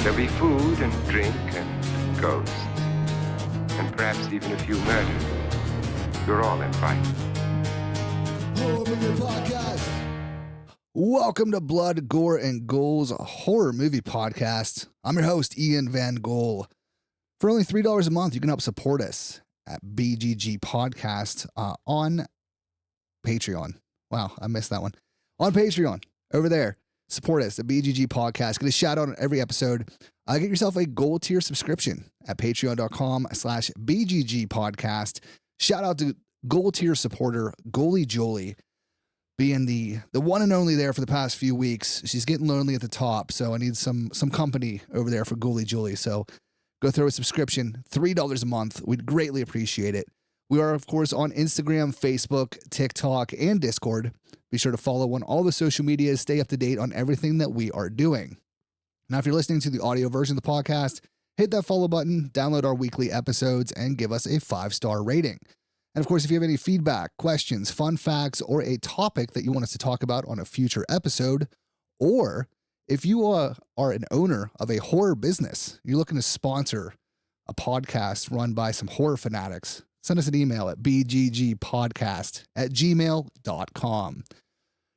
There'll be food and drink and ghosts, and perhaps even a few murders. You're all invited. Horror Movie Podcast. Welcome to Blood, Gore, and Ghouls, a horror movie podcast. I'm your host, Ian Van Gogh. For only $3 a month, you can help support us at BGG Podcast on Patreon. Wow, I missed that one. On Patreon, over there. Support us at BGG Podcast. Get a shout out on every episode. Get yourself a gold tier subscription at patreon.com/BGG Podcast. Shout out to gold tier supporter, Goalie Jolie, being the one and only there for the past few weeks. She's getting lonely at the top, so I need some company over there for Goalie Jolie. So go throw a subscription, $3 a month. We'd greatly appreciate it. We are, of course, on Instagram, Facebook, TikTok, and Discord. Be sure to follow on all the social medias. Stay up to date on everything that we are doing. Now, if you're listening to the audio version of the podcast, hit that follow button, download our weekly episodes, and give us a 5-star rating. And of course, if you have any feedback, questions, fun facts, or a topic that you want us to talk about on a future episode, or if you are an owner of a horror business, you're looking to sponsor a podcast run by some horror fanatics, send us an email at bggpodcast@gmail.com.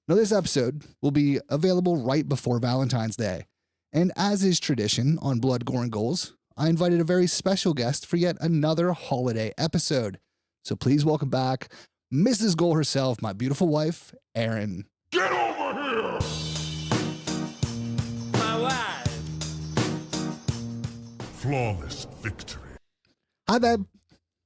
Now, this episode will be available right before Valentine's Day. And as is tradition on Blood, Gore, and Ghouls, I invited a very special guest for yet another holiday episode. So please welcome back Mrs. Ghoul herself, my beautiful wife, Erin. Get over here! My wife. Flawless victory. Hi, babe.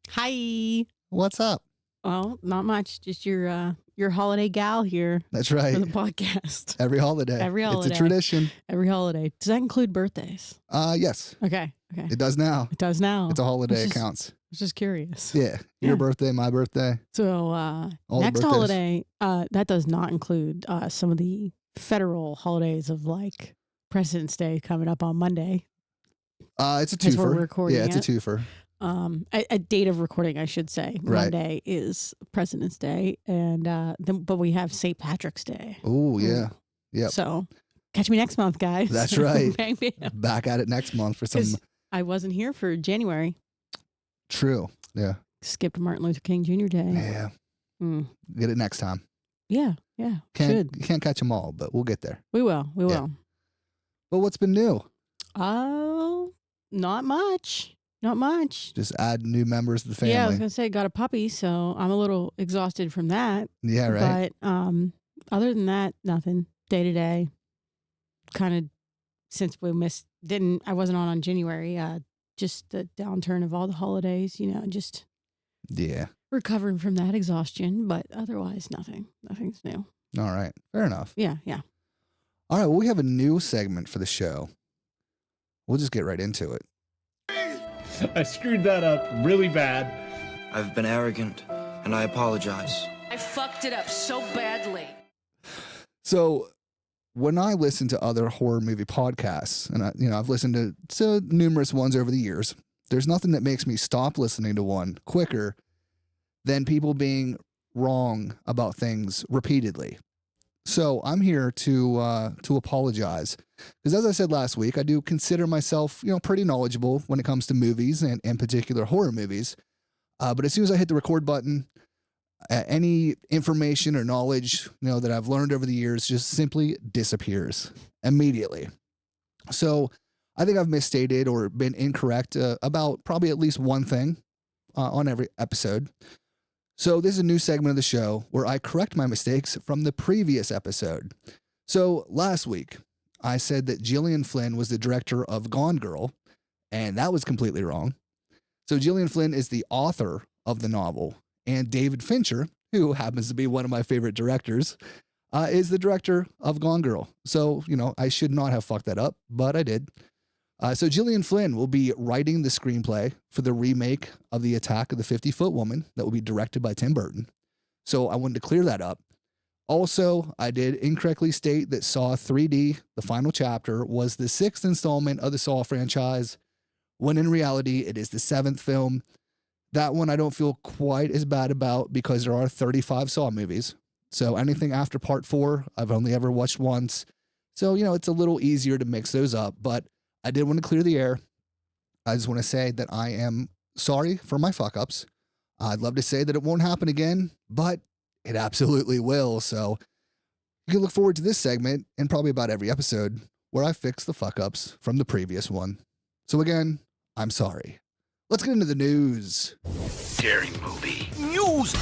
Hi. What's up? Well, not much. Just your holiday gal here. That's right. For the podcast. Every holiday. Every holiday. It's a tradition. Every holiday. Does that include birthdays? Yes. Okay. It does now. It does now. It's a holiday. It counts. I was just curious. Yeah. Your birthday, my birthday. So next holiday, that does not include some of the federal holidays of like President's Day coming up on Monday. It's a As we're twofer. recording Yeah, it's a it. twofer. A date of recording, I should say. Right. Monday is President's Day, and but we have St. Patrick's Day. Oh, yeah. Yep. So catch me next month, guys. That's right. Maybe. Back at it next month for some. 'Cause I wasn't here for January. True. Yeah. Skipped Martin Luther King Jr. Day. Yeah. Mm. Get it next time. Yeah. Should. Can't catch them all, but we'll get there. We will. Yeah. But what's been new? Oh, not much. Not much. Just add new members to the family. Yeah, I was gonna say got a puppy, so I'm a little exhausted from that. Yeah, right. But other than that, nothing. Day to day. Kind of since we I wasn't on January. Just the downturn of all the holidays. Just Yeah. recovering from that exhaustion, but otherwise nothing. Nothing's new. All right. Fair enough. Yeah. All right. Well, we have a new segment for the show. We'll just get right into it. I screwed that up really bad. I've been arrogant, and I apologize. I fucked it up so badly. So when I listen to other horror movie podcasts, and I've listened to numerous ones over the years, there's nothing that makes me stop listening to one quicker than people being wrong about things repeatedly. So I'm here to apologize, because as I said last week, I do consider myself, pretty knowledgeable when it comes to movies and in particular horror movies. But as soon as I hit the record button, any information or knowledge, that I've learned over the years just simply disappears immediately. So I think I've misstated or been incorrect about probably at least one thing on every episode. So this is a new segment of the show where I correct my mistakes from the previous episode. So last week, I said that Gillian Flynn was the director of Gone Girl, and that was completely wrong. So Gillian Flynn is the author of the novel, and David Fincher, who happens to be one of my favorite directors, is the director of Gone Girl. So, I should not have fucked that up, but I did. So Gillian Flynn will be writing the screenplay for the remake of The Attack of the 50-Foot Woman that will be directed by Tim Burton. So I wanted to clear that up. Also, I did incorrectly state that Saw 3D, the final chapter, was the 6th installment of the Saw franchise, when in reality, it is the 7th film. That one I don't feel quite as bad about because there are 35 Saw movies. So anything after part 4, I've only ever watched once. So, it's a little easier to mix those up, but I did want to clear the air. I just want to say that I am sorry for my fuck ups. I'd love to say that it won't happen again, but it absolutely will. So you can look forward to this segment and probably about every episode where I fix the fuck ups from the previous one. So again, I'm sorry. Let's get into the news. Scary movie. News!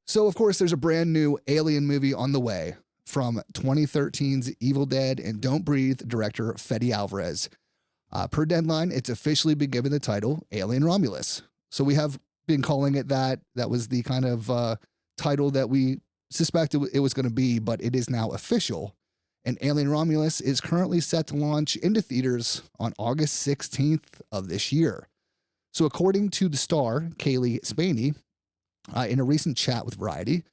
So, of course, there's a brand new Alien movie on the way from 2013's Evil Dead and Don't Breathe director Fede Alvarez. Per Deadline, it's officially been given the title Alien Romulus. So we have been calling it that. That was the kind of title that we suspected it was going to be, but it is now official. And Alien Romulus is currently set to launch into theaters on August 16th of this year. So according to the star, Kaylee Spaney, in a recent chat with Variety,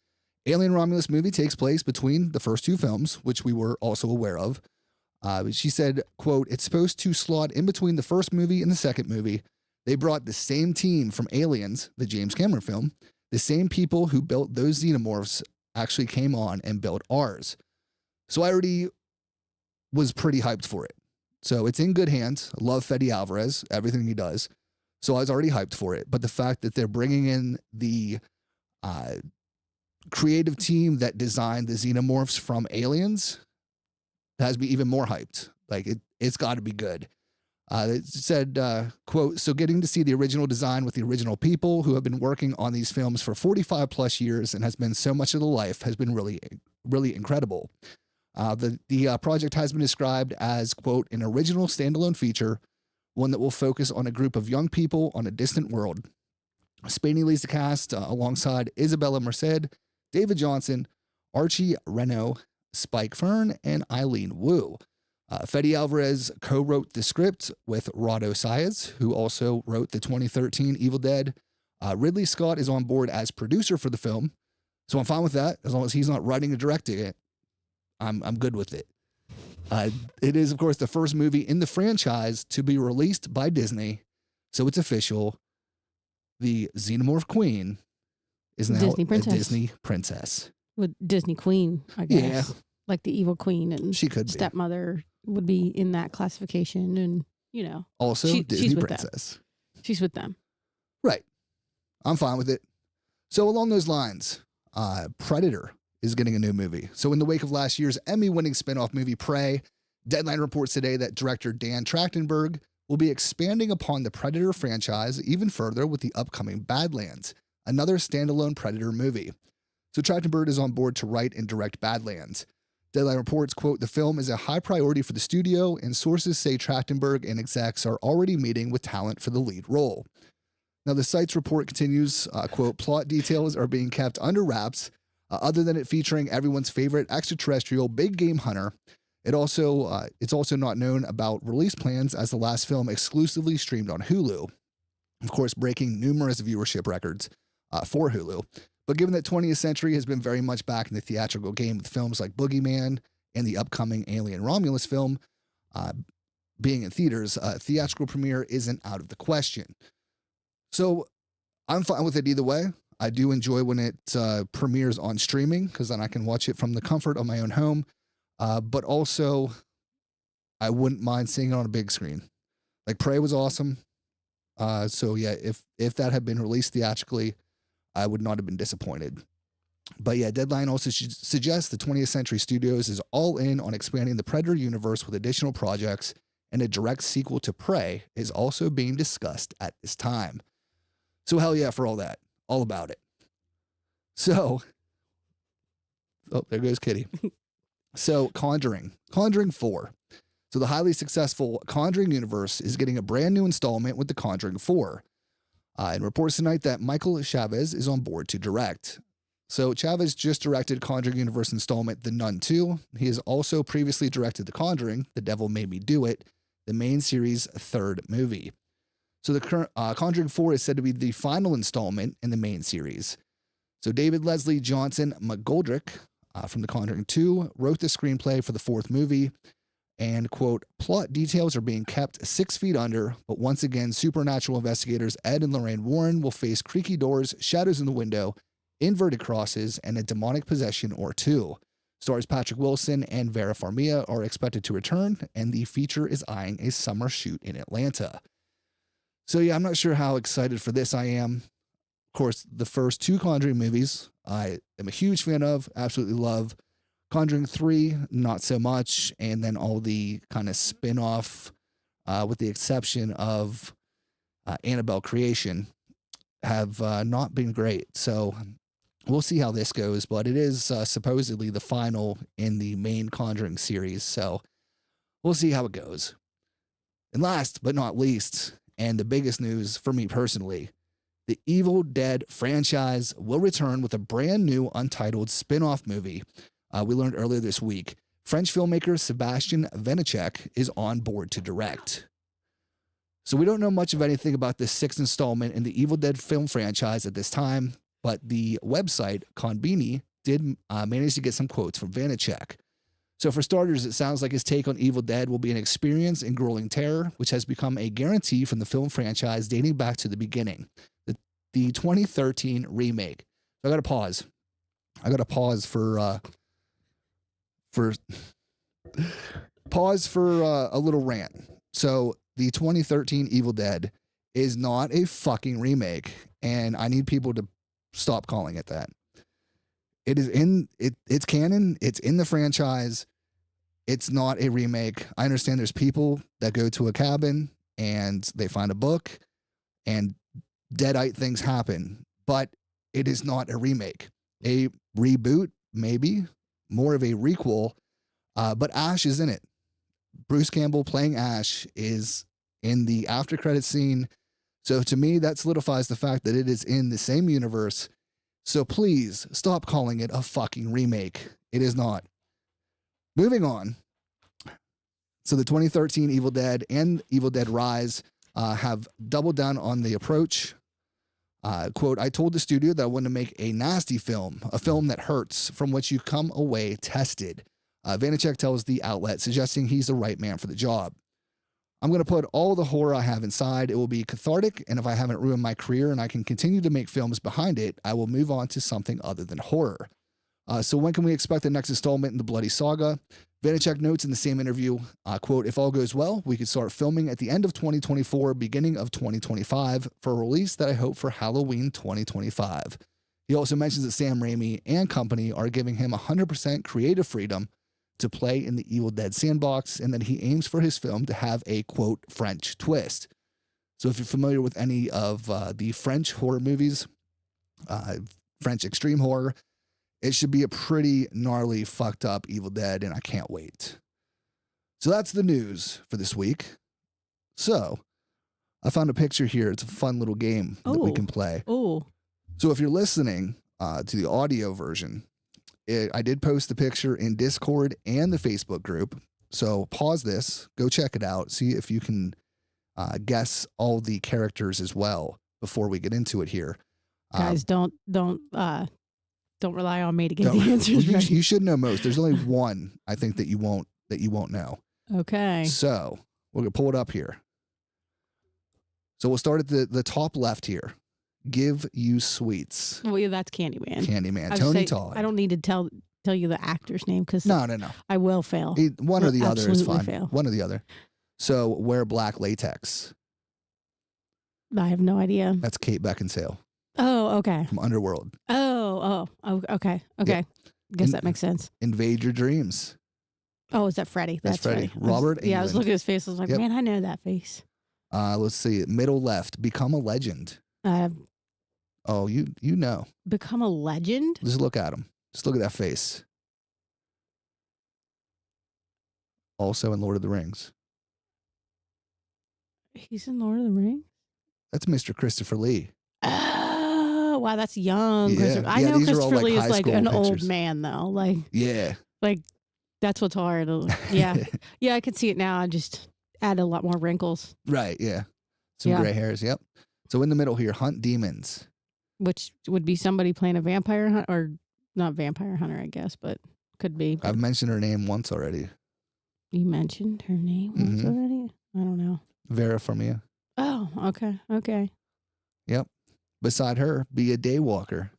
Alien Romulus movie takes place between the first two films, which we were also aware of. She said, quote, "It's supposed to slot in between the first movie and the second movie. They brought the same team from Aliens, the James Cameron film. The same people who built those xenomorphs actually came on and built ours." So I already was pretty hyped for it. So it's in good hands. I love Fede Alvarez, everything he does. So I was already hyped for it. But the fact that they're bringing in the creative team that designed the xenomorphs from Aliens has me even more hyped. Like, it's got to be good. It said, quote, "So getting to see the original design with the original people who have been working on these films for 45 plus years and has been so much of the life has been really, really incredible. The project has been described as, quote, an original standalone feature, one that will focus on a group of young people on a distant world." Spaney leads the cast alongside Isabella Merced, David Johnson, Archie Reno, Spike Fern, and Eileen Wu. Fede Alvarez co-wrote the script with Rado Saez, who also wrote the 2013 Evil Dead. Ridley Scott is on board as producer for the film, so I'm fine with that. As long as he's not writing or directing it, I'm good with it. It is, of course, the first movie in the franchise to be released by Disney, so it's official. The Xenomorph Queen is now Disney a princess. Disney princess. With Disney Queen, I guess. Yeah. Like the evil queen and She could be. stepmother would be in that classification. And, you know, Also, she's Disney with princess. she's with them. Right. I'm fine with it. So along those lines, Predator is getting a new movie. So in the wake of last year's Emmy-winning spinoff movie Prey, Deadline reports today that director Dan Trachtenberg will be expanding upon the Predator franchise even further with the upcoming Badlands, another standalone Predator movie. So Trachtenberg is on board to write and direct Badlands. Deadline reports, quote, "The film is a high priority for the studio, and sources say Trachtenberg and execs are already meeting with talent for the lead role." Now, the site's report continues, quote, "Plot details are being kept under wraps, other than it featuring everyone's favorite extraterrestrial big game hunter. It's also not known about release plans, as the last film exclusively streamed on Hulu, of course, breaking numerous viewership records for Hulu. But given that 20th Century has been very much back in the theatrical game with films like Boogeyman and the upcoming Alien Romulus film being in theaters, a theatrical premiere isn't out of the question. So I'm fine with it either way. I do enjoy when it premieres on streaming, because then I can watch it from the comfort of my own home. But also, I wouldn't mind seeing it on a big screen. Like, Prey was awesome. So yeah, if that had been released theatrically, I would not have been disappointed. But yeah, Deadline also suggests the 20th Century Studios is all in on expanding the Predator universe with additional projects, and a direct sequel to Prey is also being discussed at this time. So hell yeah for all that. All about it. So, oh, there goes Kitty. So, Conjuring 4. So the highly successful Conjuring universe is getting a brand new installment with The Conjuring 4. And reports tonight that Michael Chavez is on board to direct. So Chavez just directed Conjuring universe installment The Nun 2. He has also previously directed The Conjuring, The Devil Made Me Do It, the main series' third movie. So the current Conjuring 4 is said to be the final installment in the main series. So David Leslie Johnson McGoldrick from The Conjuring 2 wrote the screenplay for the fourth movie. And, quote, "Plot details are being kept 6 feet under, but once again, supernatural investigators Ed and Lorraine Warren will face creaky doors, shadows in the window, inverted crosses, and a demonic possession or two. Stars Patrick Wilson and Vera Farmiga are expected to return, and the feature is eyeing a summer shoot in Atlanta. So yeah, I'm not sure how excited for this I am. Of course, the first 2 Conjuring movies I am a huge fan of, absolutely love. Conjuring 3, not so much, and then all the kind of spin-off, with the exception of Annabelle Creation, have not been great. So we'll see how this goes, but it is supposedly the final in the main Conjuring series, so we'll see how it goes. And last but not least, and the biggest news for me personally, the Evil Dead franchise will return with a brand new untitled spin-off movie. We learned earlier this week. French filmmaker Sebastian Vinacek is on board to direct. So we don't know much of anything about this 6th installment in the Evil Dead film franchise at this time, but the website Conbini did manage to get some quotes from Vanacek. So for starters, it sounds like his take on Evil Dead will be an experience in grueling terror, which has become a guarantee from the film franchise dating back to the beginning. The 2013 remake. So I got to pause. for a little rant. So the 2013 Evil Dead is not a fucking remake, and I need people to stop calling it that. It is it's canon. It's in the franchise. It's not a remake. I understand there's people that go to a cabin and they find a book and deadite things happen, but it is not a remake. A reboot, maybe, more of a requel, but Ash is in it. Bruce Campbell playing Ash is in the after credit scene. So to me, that solidifies the fact that it is in the same universe. So please stop calling it a fucking remake. It is not. Moving on. So the 2013 Evil Dead and Evil Dead Rise have doubled down on the approach. Quote, I told the studio that I wanted to make a nasty film, a film that hurts, from which you come away tested. Vanacek tells the outlet, suggesting he's the right man for the job. I'm going to put all the horror I have inside. It will be cathartic, and if I haven't ruined my career and I can continue to make films behind it, I will move on to something other than horror. So when can we expect the next installment in the Bloody Saga? Vanacek notes in the same interview, quote, if all goes well, we could start filming at the end of 2024, beginning of 2025, for a release that I hope for Halloween 2025. He also mentions that Sam Raimi and company are giving him 100% creative freedom to play in the Evil Dead sandbox, and that he aims for his film to have a, quote, French twist. So if you're familiar with any of the French horror movies, French extreme horror, it should be a pretty gnarly, fucked up Evil Dead, and I can't wait. So that's the news for this week. So I found a picture here. It's a fun little game that we can play. Oh. So if you're listening to the audio version, I did post the picture in Discord and the Facebook group. So pause this, go check it out, see if you can guess all the characters as well before we get into it here. Guys, don't rely on me to get the answers right. You should know most. There's only one I think that you won't know. Okay. So we're gonna pull it up here. So we'll start at the top left here. Give You Sweets. Well, yeah, that's Candyman. Candyman. Tony Todd. I don't need to tell you the actor's name because no. I will fail. One or the other is fine. Fail. One or the other. So wear black latex. I have no idea. That's Kate Beckinsale. Oh, okay. From Underworld. Oh, okay. Yeah. Guess that makes sense. Invade Your Dreams. Oh, is that Freddy? That's Freddy. Robert Englund. Yeah, I was looking at his face. I was like, man, I know that face. Let's see. Middle left. Become a Legend. Oh, you know. Become a Legend? Just look at him. Just look at that face. Also in Lord of the Rings. He's in Lord of the Rings? That's Mr. Christopher Lee. Oh, wow, that's young. Yeah. I know Christopher Lee is like an pictures. old man, though. Like that's what's hard. Yeah. Yeah, I can see it now. I just add a lot more wrinkles. Right, yeah. Some gray hairs, yep. So in the middle here, Hunt Demons. Which would be somebody playing a vampire hunter, or not vampire hunter, I guess, but could be. I've mentioned her name once already. You mentioned her name once already? I don't know. Vera Farmiga. Oh, okay. Yep. Beside her, be a daywalker.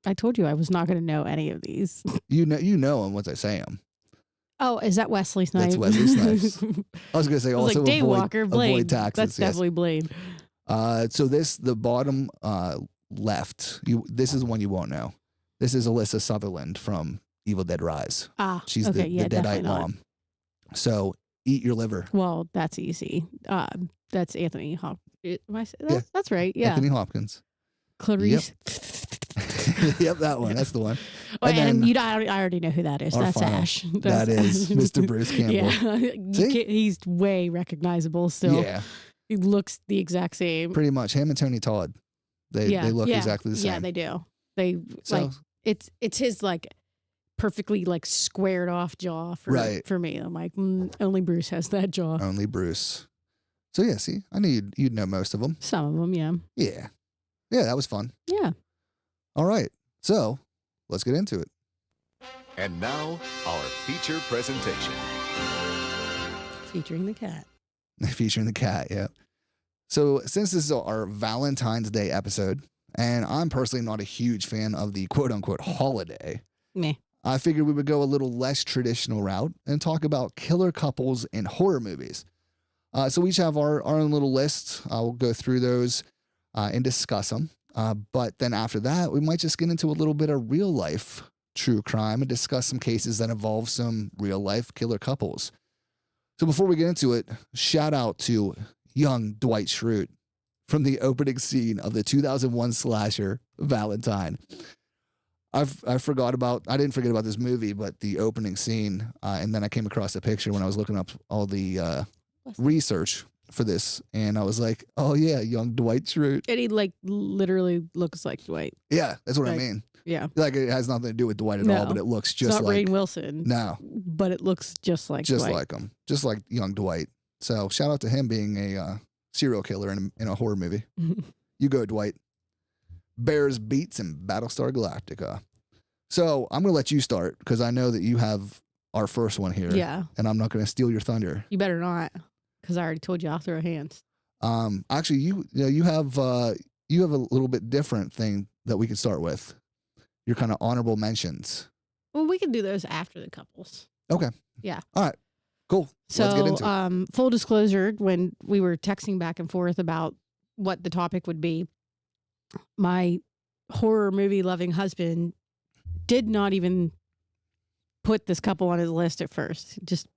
I told you I was not going to know any of these. You know them once I say them. Oh, is that Wesley Snipes? That's Wesley Snipes. I was going to say I was also like, Daywalker, Blade. avoid taxes. That's definitely Blade. So the bottom left, this is one you won't know. This is Alyssa Sutherland from Evil Dead Rise. She's okay, the Deadite not. mom. So eat your liver. Well, that's easy. That's Anthony Hopkins. That's right. Yeah. Anthony Hopkins. Clarice. Yep. Yep, that one. That's the one. Oh, and I already know who that is. That's final. Ash. That is Mr. Bruce Campbell. Yeah. He's way recognizable still. Yeah. He looks the exact same. Pretty much. Him and Tony Todd. They look exactly the same. Yeah, they do. Like it's his like perfectly like squared off jaw for me. I'm like, only Bruce has that jaw. Only Bruce. So yeah, see, I knew you'd know most of them. Some of them, yeah. Yeah. Yeah, that was fun. Yeah. All right. So let's get into it. And now, our feature presentation. Featuring the cat. Featuring the cat, yeah. So since this is our Valentine's Day episode, and I'm personally not a huge fan of the quote-unquote holiday, Meh. I figured we would go a little less traditional route and talk about killer couples in horror movies. So we each have our own little list. We'll go through those and discuss them. But then after that, we might just get into a little bit of real life true crime and discuss some cases that involve some real life killer couples. So before we get into it, shout out to young Dwight Schrute from the opening scene of the 2001 slasher Valentine. I didn't forget about this movie, but the opening scene, and then I came across a picture when I was looking up all the research for this, and I was like, oh yeah, young Dwight Schrute. And he like literally looks like Dwight. Yeah, that's what I mean. Yeah. Like it has nothing to do with Dwight at all, but it looks just it's not like Rainn Wilson. No. But it looks just like Dwight. like him. Just like young Dwight. So shout out to him being a serial killer in a horror movie. You go, Dwight. Bears, Beats, and Battlestar Galactica. So I'm going to let you start because I know that you have our first one here. Yeah. And I'm not going to steal your thunder. You better not, because I already told you I'll throw hands. Actually, you have a little bit different thing that we could start with. Your kind of honorable mentions. Well, we can do those after the couples. Okay. Yeah. All right. Cool. So, let's get into it. Full disclosure, when we were texting back and forth about what the topic would be, my horror movie loving husband did not even put this couple on his list at first. Just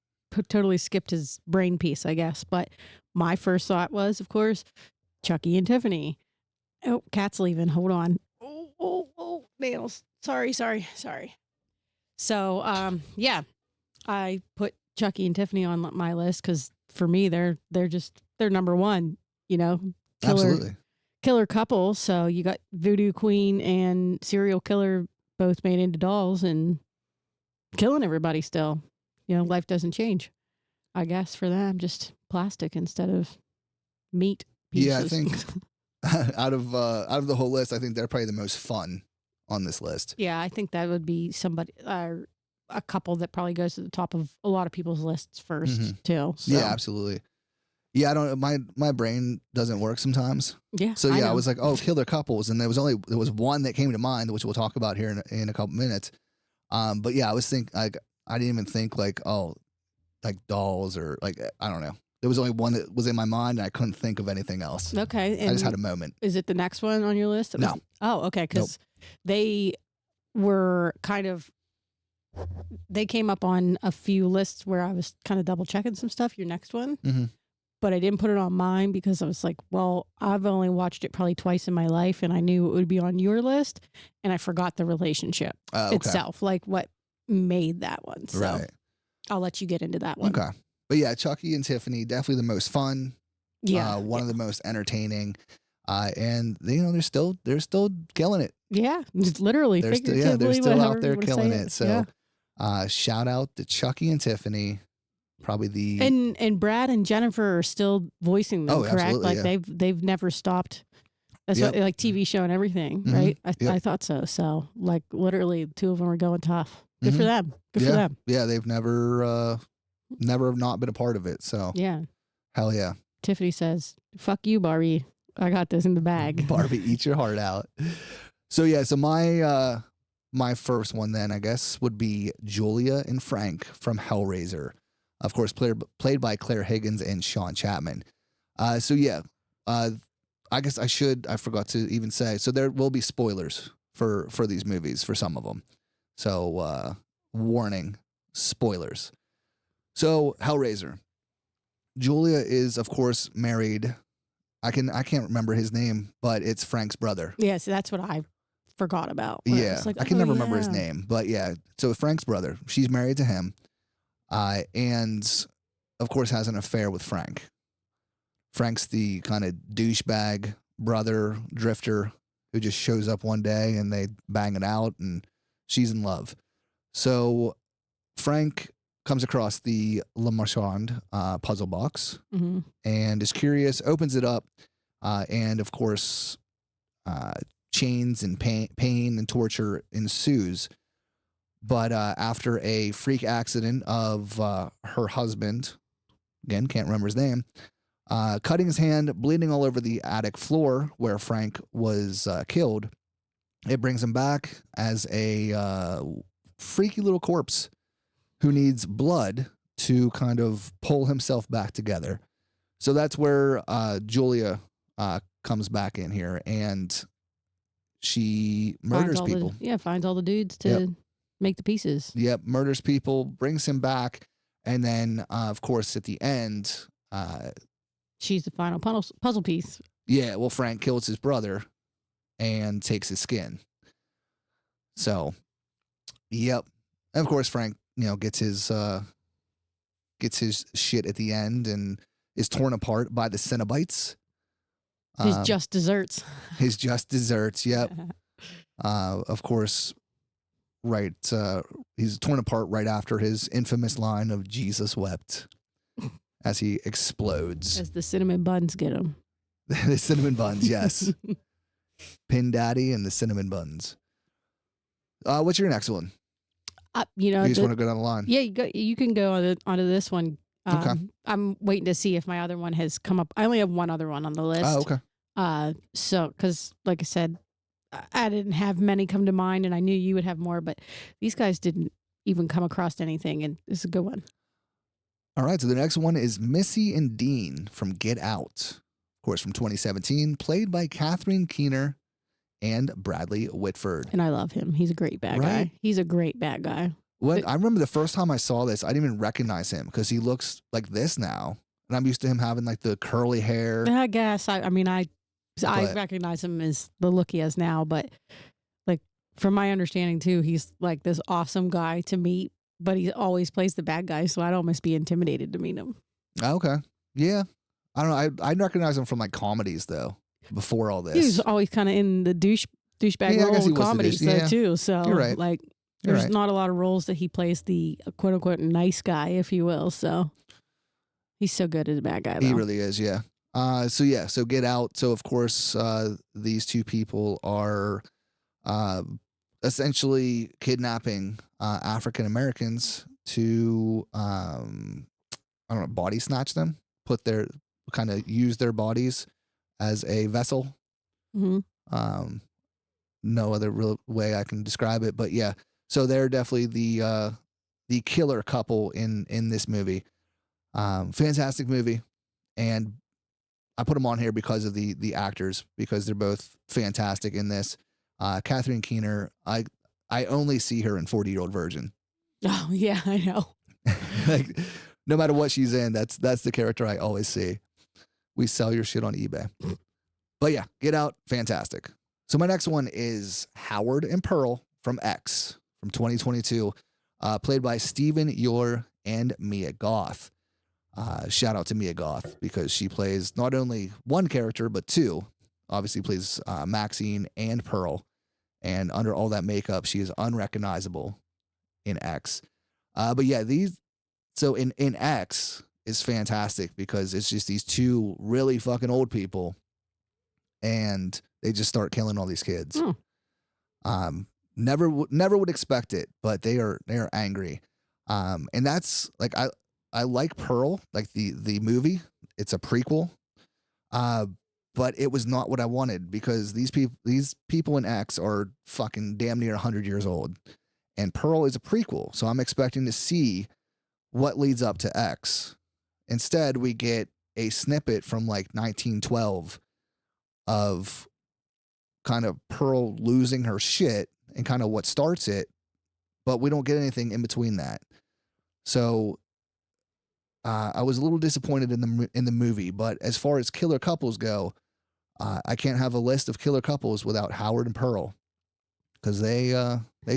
totally skipped his brain piece, I guess. But my first thought was, of course, Chucky and Tiffany. Oh, cat's leaving. Hold on. Oh, nails. Sorry. So, yeah, I put Chucky and Tiffany on my list because for me, they're number one, Absolutely. Killer couple. So you got Voodoo Queen and serial killer both made into dolls and killing everybody still. Life doesn't change, I guess, for them. Just plastic instead of meat pieces. Yeah, I think out of the whole list, I think they're probably the most fun on this list. Yeah, I think that would be somebody, a couple that probably goes to the top of a lot of people's lists first too. So. Yeah, absolutely. Yeah, I don't. My brain doesn't work sometimes. Yeah. So yeah, I was like, oh, killer couples, and there was one that came to mind, which we'll talk about here in a couple minutes. But yeah, I didn't even think like dolls or like I don't know. There was only one that was in my mind, and I couldn't think of anything else. Okay. I just had a moment. Is it the next one on your list? No. Oh, okay. Because they were they came up on a few lists where I was kind of double checking some stuff. Your next one. Mm-hmm. But I didn't put it on mine because I was like, well, I've only watched it probably twice in my life, and I knew it would be on your list, and I forgot the relationship itself, like what made that one. So right. I'll let you get into that one. Okay. But yeah, Chucky and Tiffany, definitely the most fun. Yeah. One of the most entertaining. And they're still killing it. Yeah. Literally. They're still out there killing it. So shout out to Chucky and Tiffany. Probably the and Brad and Jennifer are still voicing them, correct? Like they've never stopped. That's what, like TV show and everything, right? I thought so. So like literally, the two of them are going tough. Good for them. Good for them. Yeah, they've never have not been a part of it. So yeah, hell yeah. Tiffany says, "Fuck you, Barbie. I got this in the bag." Barbie, eat your heart out. So yeah, so my my first one then, I guess, would be Julia and Frank from Hellraiser. Of course, played by Claire Higgins and Sean Chapman. So yeah, I guess I forgot to even say, so there will be spoilers for these movies, for some of them. So, warning, spoilers. So Hellraiser. Julia is, of course, married. I can't remember his name, but it's Frank's brother. Yes, that's what I forgot about. Yeah, Like, I can never remember his yeah. name, but yeah. So Frank's brother, she's married to him, and of course has an affair with Frank. Frank's the kind of douchebag brother drifter who just shows up one day and they bang it out, and she's in love. So Frank comes across the Le Marchand puzzle box Mhm. and is curious, opens it up, and of course, chains and pain and torture ensues. But after a freak accident of her husband, again, can't remember his name, cutting his hand, bleeding all over the attic floor where Frank was killed, it brings him back as a freaky little corpse who needs blood to kind of pull himself back together. So that's where Julia comes back in here, and she murders people. Finds all the dudes to make the pieces. Yep, murders people, brings him back, and then, of course, at the end, She's the final puzzle piece. yeah, well, Frank kills his brother and takes his skin. So, yep. And of course, Frank, gets his shit at the end and is torn apart by the Cenobites. His just desserts. His just desserts, yep. Of course, right. He's torn apart right after his infamous line of "Jesus wept" as he explodes. As the cinnamon buns get him. The cinnamon buns, yes. Pin Daddy and the cinnamon buns. What's your next one? You just want to go down the line? Yeah, you can go onto this one. Okay. I'm waiting to see if my other one has come up. I only have one other one on the list. Oh, okay. So, because like I said, I didn't have many come to mind, and I knew you would have more, but these guys didn't even come across anything, and it's a good one. All right, so the next one is Missy and Dean from Get Out. Of course, from 2017, played by Catherine Keener and Bradley Whitford. And I love him. He's a great bad guy. He's a great bad guy. I remember the first time I saw this, I didn't even recognize him because he looks like this now. And I'm used to him having like the curly hair. I guess. I recognize him as the look he has now, but like from my understanding too, he's like this awesome guy to meet, but he always plays the bad guy, so I'd almost be intimidated to meet him. Okay. Yeah. I don't know. I recognize him from like comedies though, before all this. He was always kind of in the douchebag role in comedies too. So you're right. Like there's not a lot of roles that he plays the quote unquote nice guy, if you will. So he's so good as a bad guy though. He really is, yeah. So Get Out. So of course, these two people are essentially kidnapping African Americans to body snatch them, use their bodies as a vessel. Mm-hmm. No other real way I can describe it, but yeah. So they're definitely the killer couple in this movie. Fantastic movie, and I put them on here because of the actors, because they're both fantastic in this. Catherine Keener, I only see her in 40-Year-Old Virgin. Oh yeah, I know. Like, no matter what she's in, that's the character I always see. We sell your shit on eBay. But yeah, Get Out, fantastic. So my next one is Howard and Pearl from X from 2022, played by Stephen Ure and Mia Goth. Shout out to Mia Goth because she plays not only one character, but two. Obviously plays Maxine and Pearl. And under all that makeup, she is unrecognizable in X. But yeah, in X is fantastic because it's just these two really fucking old people and they just start killing all these kids. Never would expect it, but they are angry. And that's like, I like Pearl, like the movie. It's a prequel. But but it was not what I wanted because these people in X are fucking damn near 100 years old. And Pearl is a prequel, so I'm expecting to see what leads up to X. Instead, we get a snippet from like 1912 of kind of Pearl losing her shit and kind of what starts it, but we don't get anything in between that. So I was a little disappointed in the movie, but as far as killer couples go, I can't have a list of killer couples without Howard and Pearl because they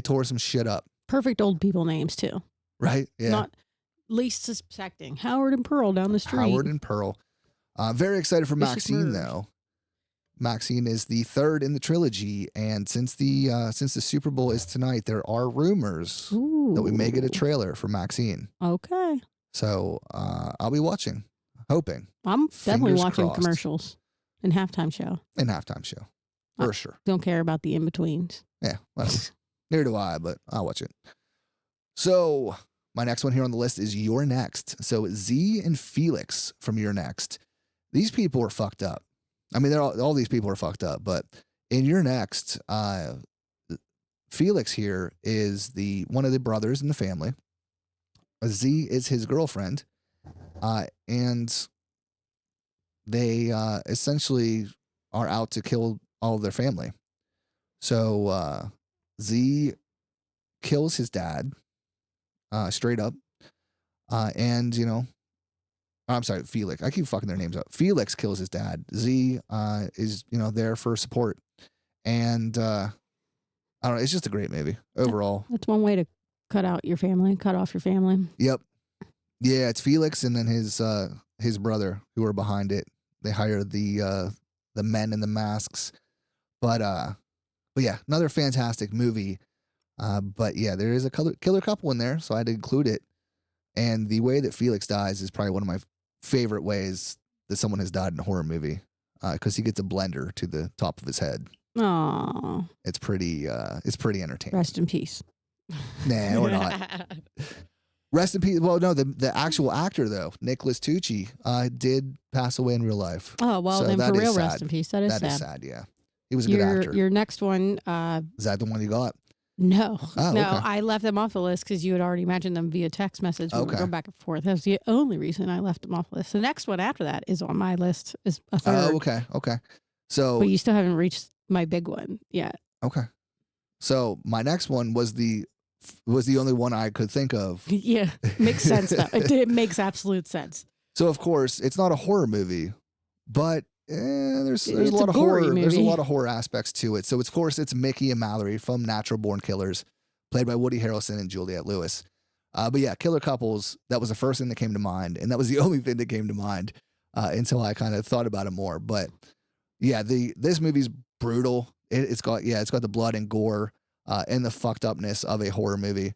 tore some shit up. Perfect old people names too. Right? Yeah. Not least suspecting. Howard and Pearl down the street. Howard and Pearl. Very excited for Vicious Maxine murders. though. Maxine is the third in the trilogy, and since the Super Bowl is tonight, there are rumors that we may get a trailer for Maxine. Okay. So I'll be watching, hoping. I'm definitely Fingers watching crossed. commercials and halftime show. And halftime show. For sure. Don't care about the in-betweens. Yeah. Well, neither do I, but I'll watch it. So my next one here on the list is You're Next. So Z and Felix from You're Next. These people are fucked up. I mean, all these people are fucked up, but in You're Next, Felix here is one of the brothers in the family. Z is his girlfriend, and they essentially are out to kill all of their family. So Z kills his dad, straight up, and I'm sorry, Felix. I keep fucking their names up. Felix kills his dad. Z is there for support, and I don't know. It's just a great movie overall. That's one way to cut off your family. Yep. Yeah, it's Felix and then his brother who are behind it. They hire the men in the masks, but yeah, another fantastic movie. But yeah, there is a killer couple in there, so I had to include it. And the way that Felix dies is probably one of my favorite ways that someone has died in a horror movie, because he gets a blender to the top of his head. Aww. It's pretty entertaining. Rest in peace. Nah, or not. Rest in peace. Well, no, the actual actor though, Nicholas Tucci, did pass away in real life. Oh well, So then that for is real, sad. rest in peace. That is That sad. is sad. Yeah, he was a good actor. Your next one. Is that the one you got? No, Oh, no, okay. I left them off the list because you had already mentioned them via text message. We would Okay. go back and forth. That's the only reason I left them off the list. The next one after that is on my list. Is a third. Oh, okay. So But you still haven't reached my big one yet. okay. So my next one was the only one I could think of. Yeah, makes sense though. It makes absolute sense. So of course it's not a horror movie, but there's a It's lot a of gory horror. There's a movie. lot of horror aspects to it. So of course it's Mickey and Mallory from Natural Born Killers, played by Woody Harrelson and Juliette Lewis. But yeah, killer couples. That was the first thing that came to mind, and that was the only thing that came to mind until I kind of thought about it more. But yeah, this movie's brutal. It's got the blood and gore and the fucked upness of a horror movie.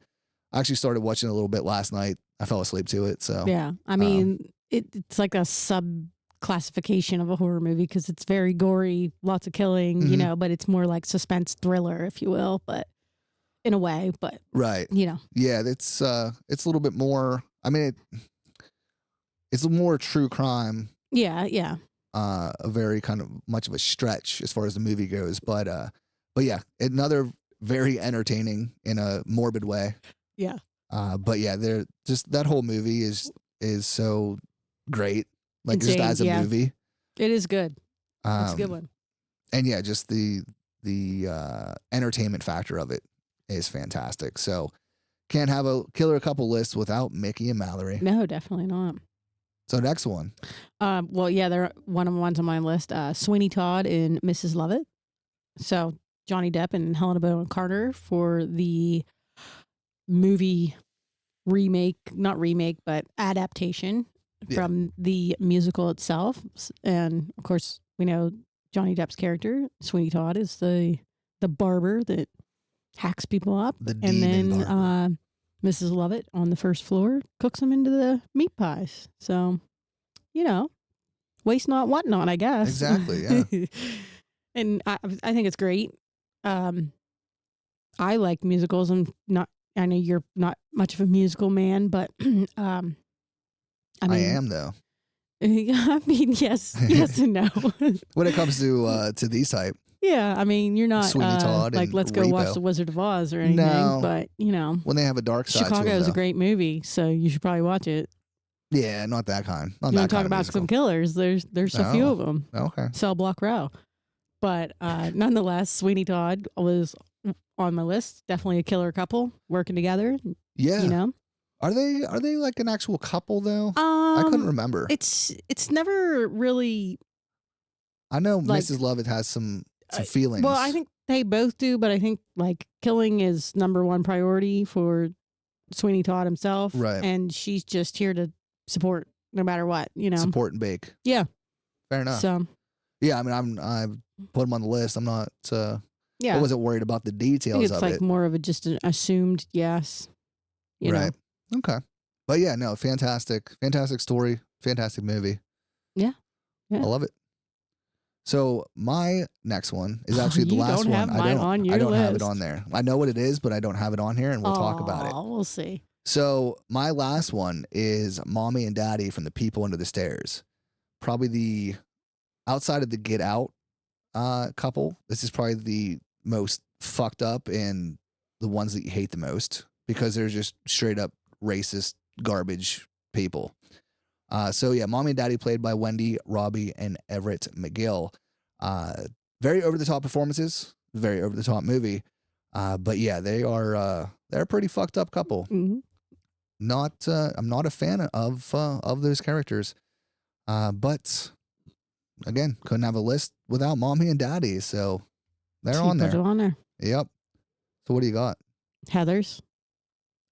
I actually started watching it a little bit last night. I fell asleep to it. So Yeah, I mean, it's like a sub classification of a horror movie because it's very gory, lots of killing, Mhm. but it's more like suspense thriller, if you will, but in a way, but right. Yeah, it's a little bit more. I mean, it's more true crime. yeah. A very kind of much of a stretch as far as the movie goes, but yeah, another very entertaining in a morbid way. Yeah. But yeah, they're just that whole movie is so great, like Insane, just as a yeah. movie. It is good. It's a good one. And yeah, just the entertainment factor of it is fantastic. So can't have a killer couple list without Mickey and Mallory. No, definitely not. So next one. Well, yeah, they're one of the ones on my list. Sweeney Todd and Mrs. Lovett. So Johnny Depp and Helena Bonham Carter for the movie not remake, but adaptation from the musical itself. And of course, we know Johnny Depp's character, Sweeney Todd, is the barber that hacks people up. The And demon then barber. Mrs. Lovett on the first floor cooks them into the meat pies. So, waste not, want not, I guess. Exactly, yeah. And I think it's great. I like musicals. I know you're not much of a musical man, but I I am though. I mean, yes and no. When it comes to these type. Yeah, I mean, you're not Sweeney Todd like and let's go watch Repo. The Wizard of Oz or anything, No. but you know, When they have a dark side Chicago to them, is a though. great movie, so you should probably watch it. Yeah, not that kind. Not You that want to talk kind of about musical. some killers? There's a few Oh. of them. Okay. Cell Block Row, but nonetheless, Sweeney Todd was on my list. Definitely a killer couple working together. Yeah. You know, Are they like an actual couple though? I couldn't remember. It's never really. I know like- Mrs. Lovett has some feelings. Well, I think they both do, but I think like killing is number one priority for Sweeney Todd himself, Right. And she's just here to support no matter what, you know. support and bake. Yeah. Fair enough. So Yeah, I mean, I put them on the list. I'm not. yeah, I wasn't worried about the I think details it's of like it. more of a just an assumed yes. You Right. know. Okay. But yeah, no, fantastic story, fantastic movie. Yeah. I love it. So my next one is actually the You last don't one. have mine on your I don't have it list. on there. I know what it is, but I don't have it on here, and we'll talk about it. Oh, we'll see. So my last one is Mommy and Daddy from The People Under the Stairs. Probably the outside of the Get Out couple. This is probably the most fucked up and the ones that you hate the most because they're just straight up racist garbage people. So yeah, Mommy and Daddy played by Wendy, Robbie, and Everett McGill. Very over the top performances, very over the top movie. But yeah, they're a pretty fucked up couple. Mhm. I'm not a fan of those characters. But again, couldn't have a list without Mommy and Daddy, so they're on Put it there. on there. Yep. So what do you got? Heather's,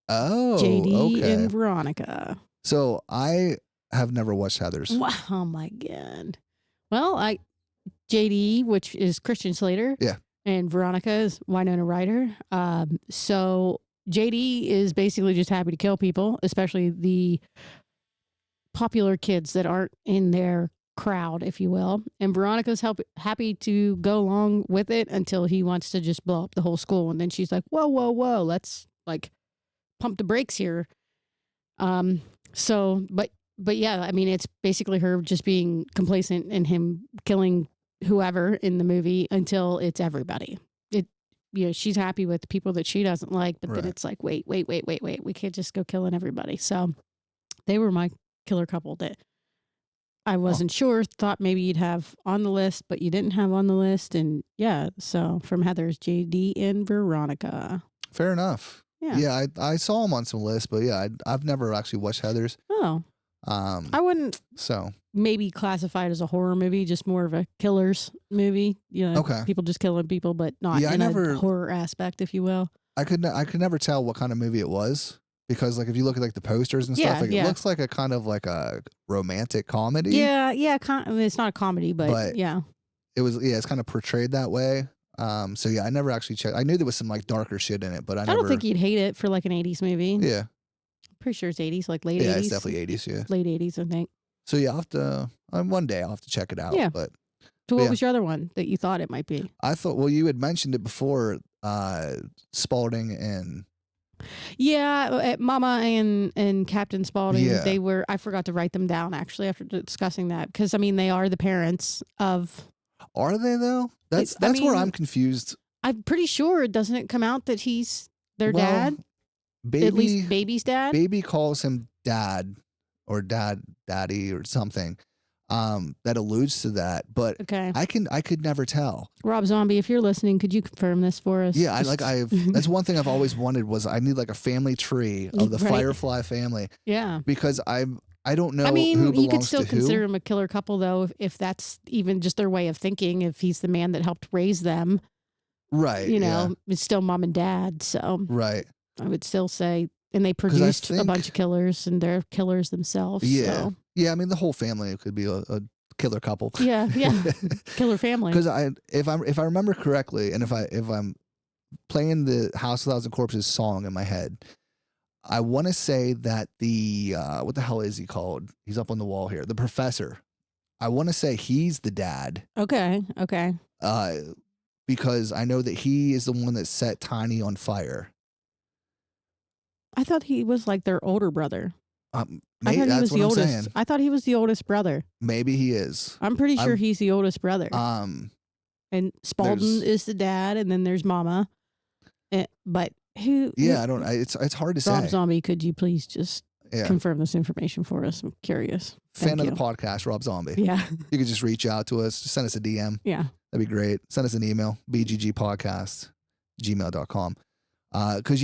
Oh, JD, okay. and Veronica. So I have never watched Heather's. Wow, oh my god. Well, JD, which is Christian Slater. Yeah. And Veronica is Winona Ryder. So JD is basically just happy to kill people, especially the popular kids that aren't in their crowd, if you will. And Veronica's happy to go along with it until he wants to just blow up the whole school. And then she's like, whoa, let's like pump the brakes here. But yeah, I mean, it's basically her just being complacent and him killing whoever in the movie until it's everybody. She's happy with the people that she doesn't like, but then Right. it's like, wait, we can't just go killing everybody. So they were my killer couple that I wasn't sure, thought maybe you'd have on the list, but you didn't have on the list. And yeah, so from Heather's, JD and Veronica. Fair enough. Yeah. Yeah, I saw them on some lists, but yeah, I've never actually watched Heather's. Oh, I wouldn't So maybe classify it as a horror movie, just more of a killers movie. You know, Okay. people just killing people, but not Yeah, I in never- a horror aspect, if you will. I could never tell what kind of movie it was because like if you look at like the posters and Yeah, stuff, like yeah. it looks like a kind of like a romantic comedy. Yeah. I mean, it's not a comedy, but yeah. It's kind of portrayed that way. So yeah, I never actually checked. I knew there was some like darker shit in it, but I never. don't think you'd hate it for like an 80s movie. Yeah, Pretty sure it's 80s, like late yeah, 80s. it's definitely 80s. Yeah. Late 80s, I think. So yeah, I'll have to. One day I'll have to check it out. Yeah. But So what Yeah. was your other one that you thought it might be? I thought, well, you had mentioned it before. Spalding and Yeah, Mama and Captain Spaulding, Yeah. they were, I forgot to write them down actually after discussing that. Because, I mean, they are the parents of, are they though? That's I where mean, I'm confused. I'm pretty sure, doesn't it come out that he's their Well, dad? Baby, At least baby's dad? baby calls him dad or daddy or something. That alludes to that, but Okay. I could never tell. Rob Zombie, if you're listening, could you confirm this for us? Yeah, Just- that's one thing I've always wanted was I need like a family tree of the Right. Firefly family Yeah. because I don't know I mean, who you belongs could still to who. consider him a killer couple, though, if that's even just their way of thinking. If he's the man that helped raise them, Right. you yeah, know, it's still mom and dad. So right. I would still say, and they I produced a think- bunch of killers, and they're killers themselves. Yeah. So. Yeah, I mean the whole family could be a killer couple. Yeah. Killer family. Because if I remember correctly, and if I'm playing the House of 1,000 Corpses song in my head, I want to say that the what the hell is he called? He's up on the wall here. The professor. I want to say he's the dad. Okay. Because I know that he is the one that set Tiny on fire. I thought he was like their older brother. I thought he that's was what the I'm oldest. saying. I thought he was the oldest brother. Maybe he is. I'm pretty sure he's the oldest brother. And Spaulding is the dad, and then there's Mama. But who? Yeah, I don't. It's hard to say. Rob Zombie, could you please just confirm this information for us? I'm curious. Fan of the podcast, Rob Zombie. Yeah. You could just reach out to us, just send us a DM. Yeah. That'd be great. Send us an email, bggpodcast@gmail.com. Because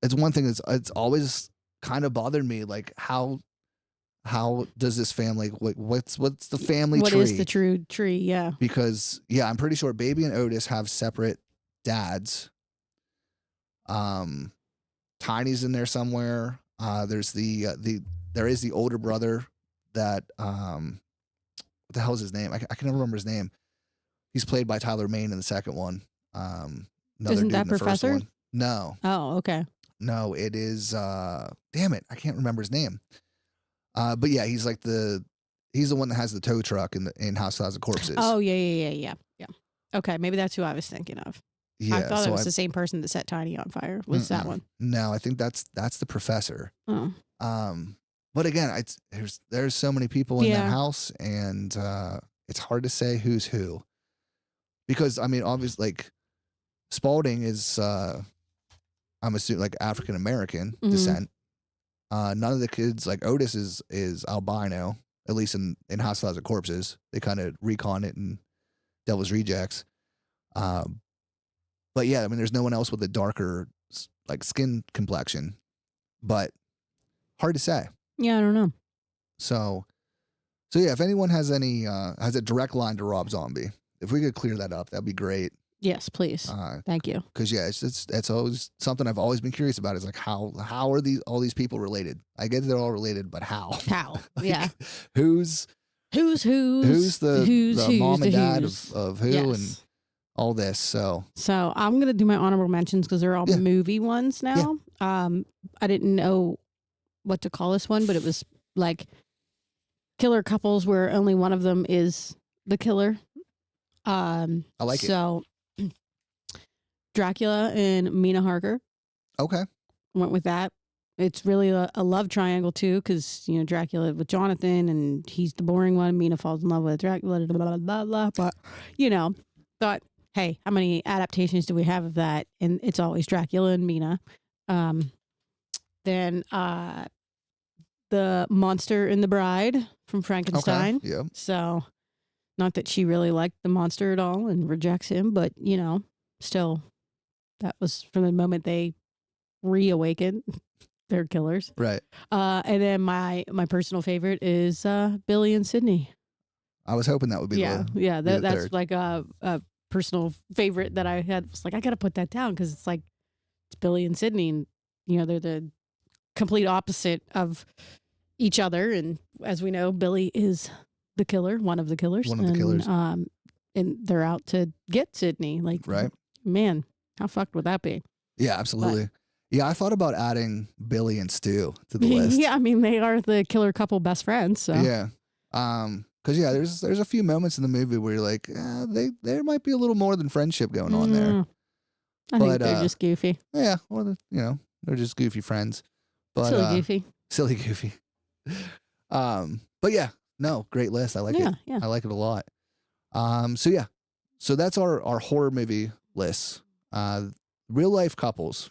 it's one thing it's always kind of bothered me, like how does this family, what's the family tree? What is the true tree? Yeah. Because I'm pretty sure Baby and Otis have separate dads. Tiny's in there somewhere. There's there is the older brother that what the hell is his name? I can never remember his name. He's played by Tyler Mane in the second one. Another Isn't dude that in the Professor? first one. No. Oh, okay. No, it is damn it, I can't remember his name. But yeah, he's like he's the one that has the tow truck in House of Corpses. Oh, yeah. Okay, maybe that's who I was thinking of. Yeah, I thought it was the same person that set Tiny on fire. Was that one? No, I think that's the professor. Oh. But again, there's so many people in that house, and it's hard to say who's who. Because I mean, obviously, like Spaulding is, I'm assuming, like African American descent. None of the kids, like Otis, is albino. At least in House of Corpses, they kind of recon it in Devil's Rejects. But yeah, I mean, there's no one else with a darker like skin complexion. But hard to say. Yeah, I don't know. So yeah, if anyone has has a direct line to Rob Zombie, if we could clear that up, that'd be great. Yes, please. Thank you. Because it's always something I've always been curious about. Is like how are all these people related? I get that they're all related, but how? How? Like, yeah. Who's the mom and dad of who and all this? So I'm gonna do my honorable mentions because they're all movie ones now. Yeah. I didn't know what to call this one, but it was like killer couples where only one of them is the killer. I like it. So Dracula and Mina Harker. Okay. Went with that. It's really a love triangle too, because Dracula with Jonathan, and he's the boring one. Mina falls in love with Dracula. Blah, blah, blah, blah. But thought, hey, how many adaptations do we have of that? And it's always Dracula and Mina. Then the monster and the bride from Frankenstein. Okay. Yeah. So, not that she really liked the monster at all and rejects him, but still, that was from the moment they reawakened. They're killers. Right. And then my personal favorite is Billy and Sydney. I was hoping that would be that's third. like a personal favorite that I had. Was like, I got to put that down because it's Billy and Sydney, and they're the complete opposite of each other. And as we know, Billy is the killer, one of the killers. And they're out to get Sydney. Like, right. Man, how fucked would that be? Yeah, absolutely. Yeah, I thought about adding Billy and Stu to the list. Yeah, I mean, they are the killer couple best friends. So yeah, because there's a few moments in the movie where you're like, there might be a little more than friendship going on there. I think they're just goofy. Yeah, or they're just goofy friends. But silly goofy. But yeah, no, great list. I like it. Yeah. I like it a lot. So that's our horror movie list. Real life couples.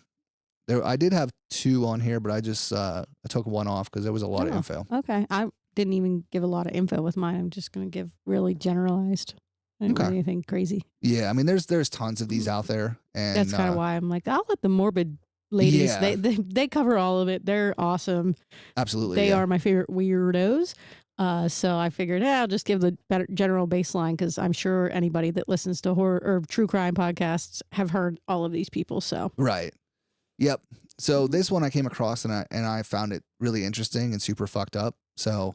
I did have 2 on here, but I just I took one off because there was a lot of info. Okay, I didn't even give a lot of info with mine. I'm just going to give really generalized. I didn't really anything crazy. Yeah, I mean, there's tons of these out there, and that's kind of why I'm like, I'll let the morbid ladies. Yeah. They cover all of it. They're awesome. Absolutely, they are my favorite weirdos. So I figured, I'll just give the better general baseline because I'm sure anybody that listens to horror or true crime podcasts have heard all of these people. So right. Yep. So this one I came across and I found it really interesting and super fucked up. So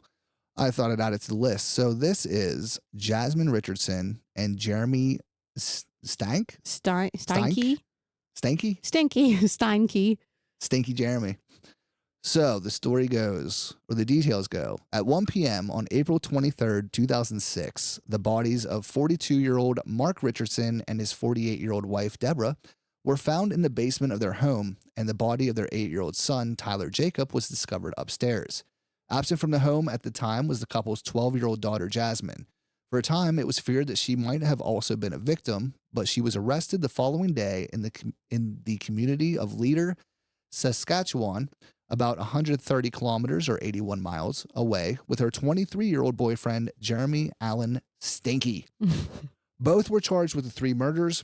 I thought I'd add it to the list. So this is Jasmine Richardson and Jeremy Steinke? Stinky Jeremy. So the story goes, or the details go, at 1 p.m. on April 23rd, 2006, the bodies of 42-year-old Mark Richardson and his 48-year-old wife, Deborah, were found in the basement of their home, and the body of their 8-year-old son, Tyler Jacob, was discovered upstairs. Absent from the home at the time was the couple's 12-year-old daughter, Jasmine. For a time, it was feared that she might have also been a victim, but she was arrested the following day in the community of Ller, Saskatchewan, about 130 kilometers or 81 miles away, with her 23-year-old boyfriend, Jeremy Allen Stinky. Both were charged with the 3 murders.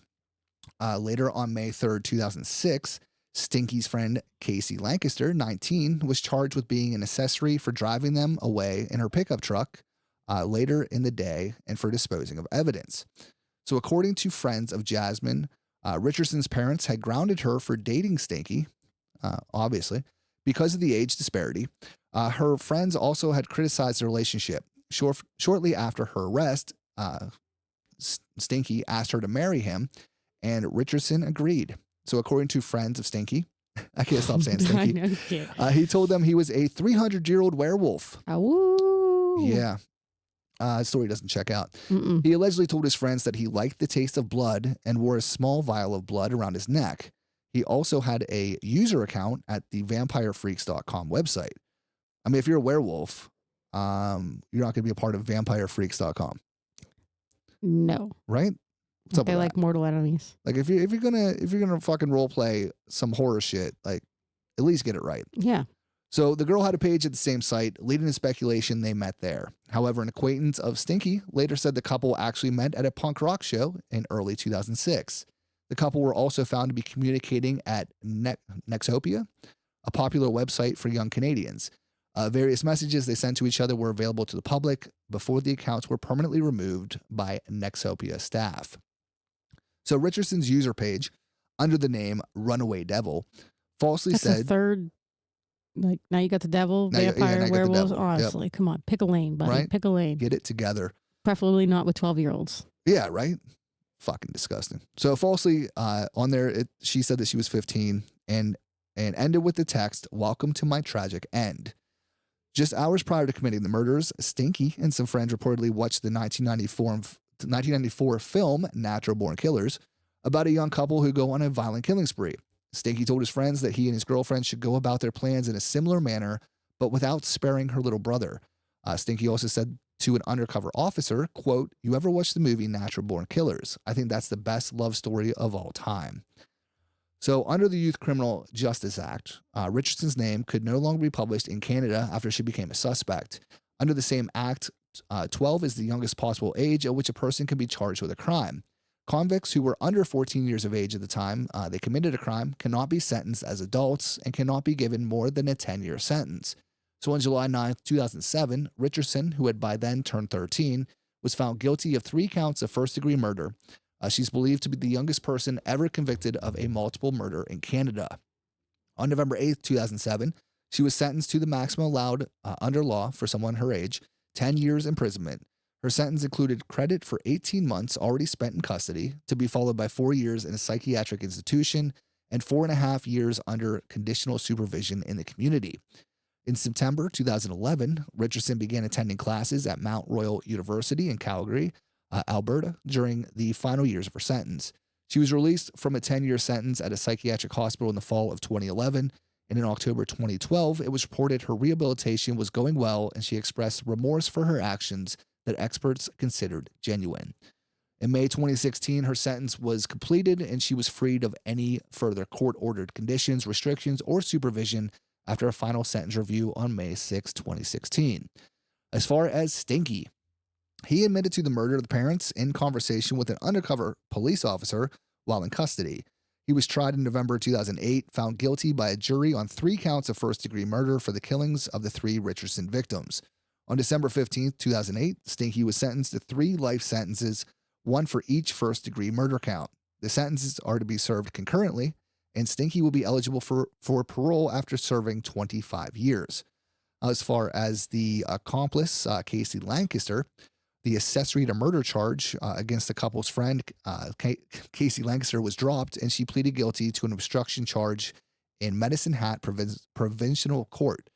Later on May 3rd, 2006, Stinky's friend, Casey Lancaster, 19, was charged with being an accessory for driving them away in her pickup truck later in the day and for disposing of evidence. So according to friends of Jasmine, Richardson's parents had grounded her for dating Stinky, obviously, because of the age disparity. Her friends also had criticized the relationship. Shortly after her arrest, Stinky asked her to marry him, and Richardson agreed. So according to friends of Stinky, I can't stop saying Stinky. I know you can't. He told them he was a 300-year-old werewolf. Woo. Yeah. Story doesn't check out. Mm-mm. He allegedly told his friends that he liked the taste of blood and wore a small vial of blood around his neck. He also had a user account at the vampirefreaks.com website. I mean, if you're a werewolf, you're not going to be a part of vampirefreaks.com, No. right? What's up They with like that? mortal enemies. Like if you're gonna fucking role play some horror shit, like at least get it right. Yeah. So the girl had a page at the same site, leading to speculation they met there. However, an acquaintance of Stinky later said the couple actually met at a punk rock show in early 2006. The couple were also found to be communicating at Nexopia, a popular website for young Canadians. Various messages they sent to each other were available to the public before the accounts were permanently removed by Nexopia staff. So Richardson's user page, under the name Runaway Devil, falsely That's the said... third. Like, now you got the devil, Now you- yeah, vampire, now you got the werewolves. devil. Honestly, come on. Pick a lane, buddy. Right? Pick a lane. Get it together. Preferably not with 12-year-olds. Yeah, right? Fucking disgusting. So falsely on there, she said that she was 15 and ended with the text, "Welcome to my tragic end." Just hours prior to committing the murders, Stinky and some friends reportedly watched the 1994 film Natural Born Killers about a young couple who go on a violent killing spree. Stinky told his friends that he and his girlfriend should go about their plans in a similar manner, but without sparing her little brother. Stinky also said to an undercover officer, quote, "You ever watch the movie Natural Born Killers? I think that's the best love story of all time." So under the Youth Criminal Justice Act, Richardson's name could no longer be published in Canada after she became a suspect. Under the same act, 12 is the youngest possible age at which a person can be charged with a crime. Convicts who were under 14 years of age at the time they committed a crime cannot be sentenced as adults and cannot be given more than a 10-year sentence. So on July 9th, 2007, Richardson, who had by then turned 13, was found guilty of 3 counts of first-degree murder. She's believed to be the youngest person ever convicted of a multiple murder in Canada. On November 8th, 2007, she was sentenced to the maximum allowed under law for someone her age, 10 years imprisonment. Her sentence included credit for 18 months already spent in custody, to be followed by 4 years in a psychiatric institution and 4.5 years under conditional supervision in the community. In September 2011, Richardson began attending classes at Mount Royal University in Calgary, Alberta, during the final years of her sentence. She was released from a 10-year sentence at a psychiatric hospital in the fall of 2011, and in October 2012, it was reported her rehabilitation was going well and she expressed remorse for her actions that experts considered genuine. In May 2016, her sentence was completed and she was freed of any further court-ordered conditions, restrictions, or supervision after a final sentence review on May 6, 2016. As far as Stinky, he admitted to the murder of the parents in conversation with an undercover police officer while in custody. He was tried in November 2008, found guilty by a jury on 3 counts of first-degree murder for the killings of the 3 Richardson victims. On December 15, 2008, Stinky was sentenced to 3 life sentences, 1 for each first-degree murder count. The sentences are to be served concurrently, and Stinky will be eligible for parole after serving 25 years. As far as the accomplice, Casey Lancaster, the accessory to murder charge against the couple's friend, Casey Lancaster, was dropped, and she pleaded guilty to an obstruction charge in Medicine Hat Provincial Court.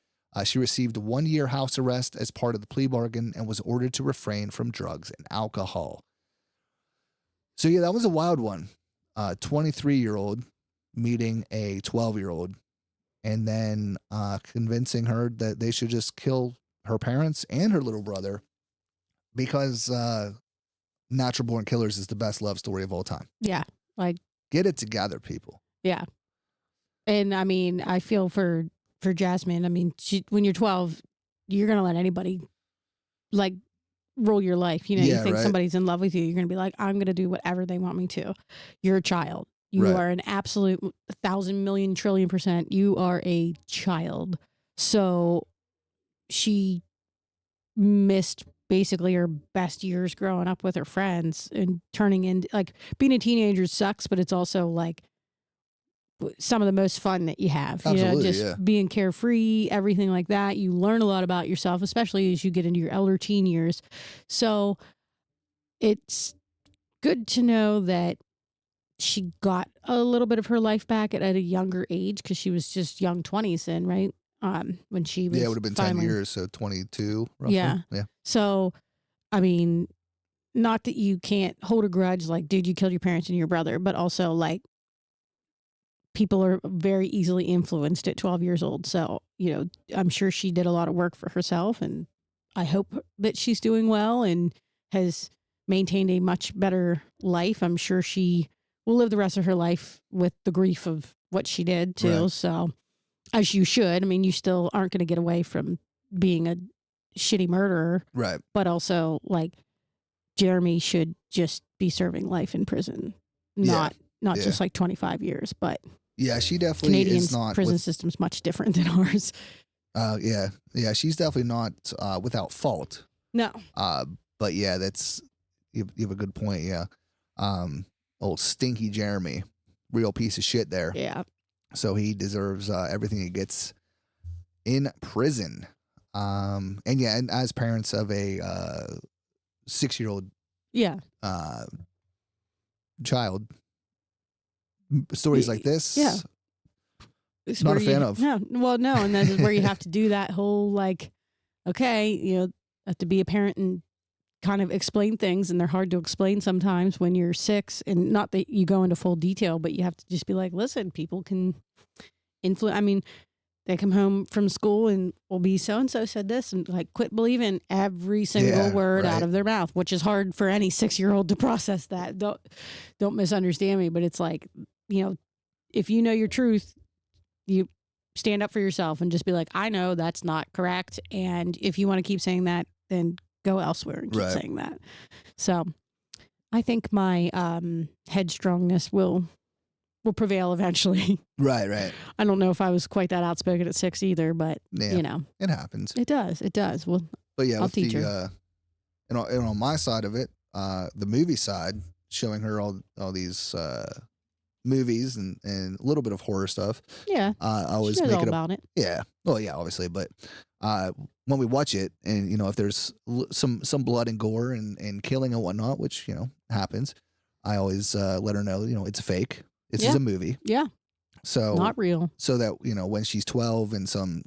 She received 1-year house arrest as part of the plea bargain and was ordered to refrain from drugs and alcohol. So yeah, that was a wild one. 23-year-old meeting a 12-year-old and then convincing her that they should just kill her parents and her little brother because Natural Born Killers is the best love story of all time. Yeah. Like, get it together, people. Yeah. And I mean, I feel for Jasmine. I mean, when you're 12, you're going to let anybody like rule your life. You know, you think somebody's in love with you. You're going to be like, I'm going to do whatever they want me to. You're a child. You are an absolute 1,000 million trillion %. You are a child. So she missed basically her best years growing up with her friends and turning into like being a teenager sucks, but it's also like some of the most fun that you have. Absolutely, you know, just being carefree, everything like that. You learn a lot about yourself, especially as you get into your elder teen years. So it's good to know that she got a little bit of her life back at a younger age because she was just young 20s then, right? When she was it would have been 10 years, so 22 roughly. Yeah. So, I mean, not that you can't hold a grudge like, dude, you killed your parents and your brother, but also like people are very easily influenced at 12 years old. So, you know, I'm sure she did a lot of work for herself, and I hope that she's doing well and has maintained a much better life. I'm sure she will live the rest of her life with the grief of what she did too. Right. So, as you should. I mean, you still aren't going to get away from being a shitty murderer. Right. But also, like, Jeremy should just be serving life in prison, not just like 25 years. But yeah, she definitely is not. Prison system's much different than ours. Yeah, she's definitely not without fault. No. But yeah, that's you have a good point. Yeah, old stinky Jeremy, real piece of shit there. Yeah. So he deserves everything he gets in prison. And as parents of a 6-year-old child, stories like this, It's not a fan of. No, well, no, and this is where you have to do that whole like, okay, you know, have to be a parent and kind of explain things, and they're hard to explain sometimes when you're 6, and not that you go into full detail, but you have to just be like, listen, people can influence. I mean, they come home from school and will be so-and-so said this, and like quit believing every single word out of their mouth, which is hard for any 6-year-old to process that. Don't misunderstand me, but it's like, you know, if you know your truth, you stand up for yourself and just be like, I know that's not correct. And if you want to keep saying that, then go elsewhere and keep saying that. So I think my headstrongness will prevail eventually. Right. I don't know if I was quite that outspoken at 6 either, but you know, it happens. It does. Well, but yeah, I'll teach her. And on my side of it, the movie side, showing her all these movies and a little bit of horror stuff. Yeah. I was making all about it. Yeah. Well, yeah, obviously, but when we watch it, and you know, if there's some blood and gore and killing and whatnot, which, you know, happens, I always let her know, you know, it's fake. This is a movie. Yeah. So not real. So that, you know, when she's 12 and some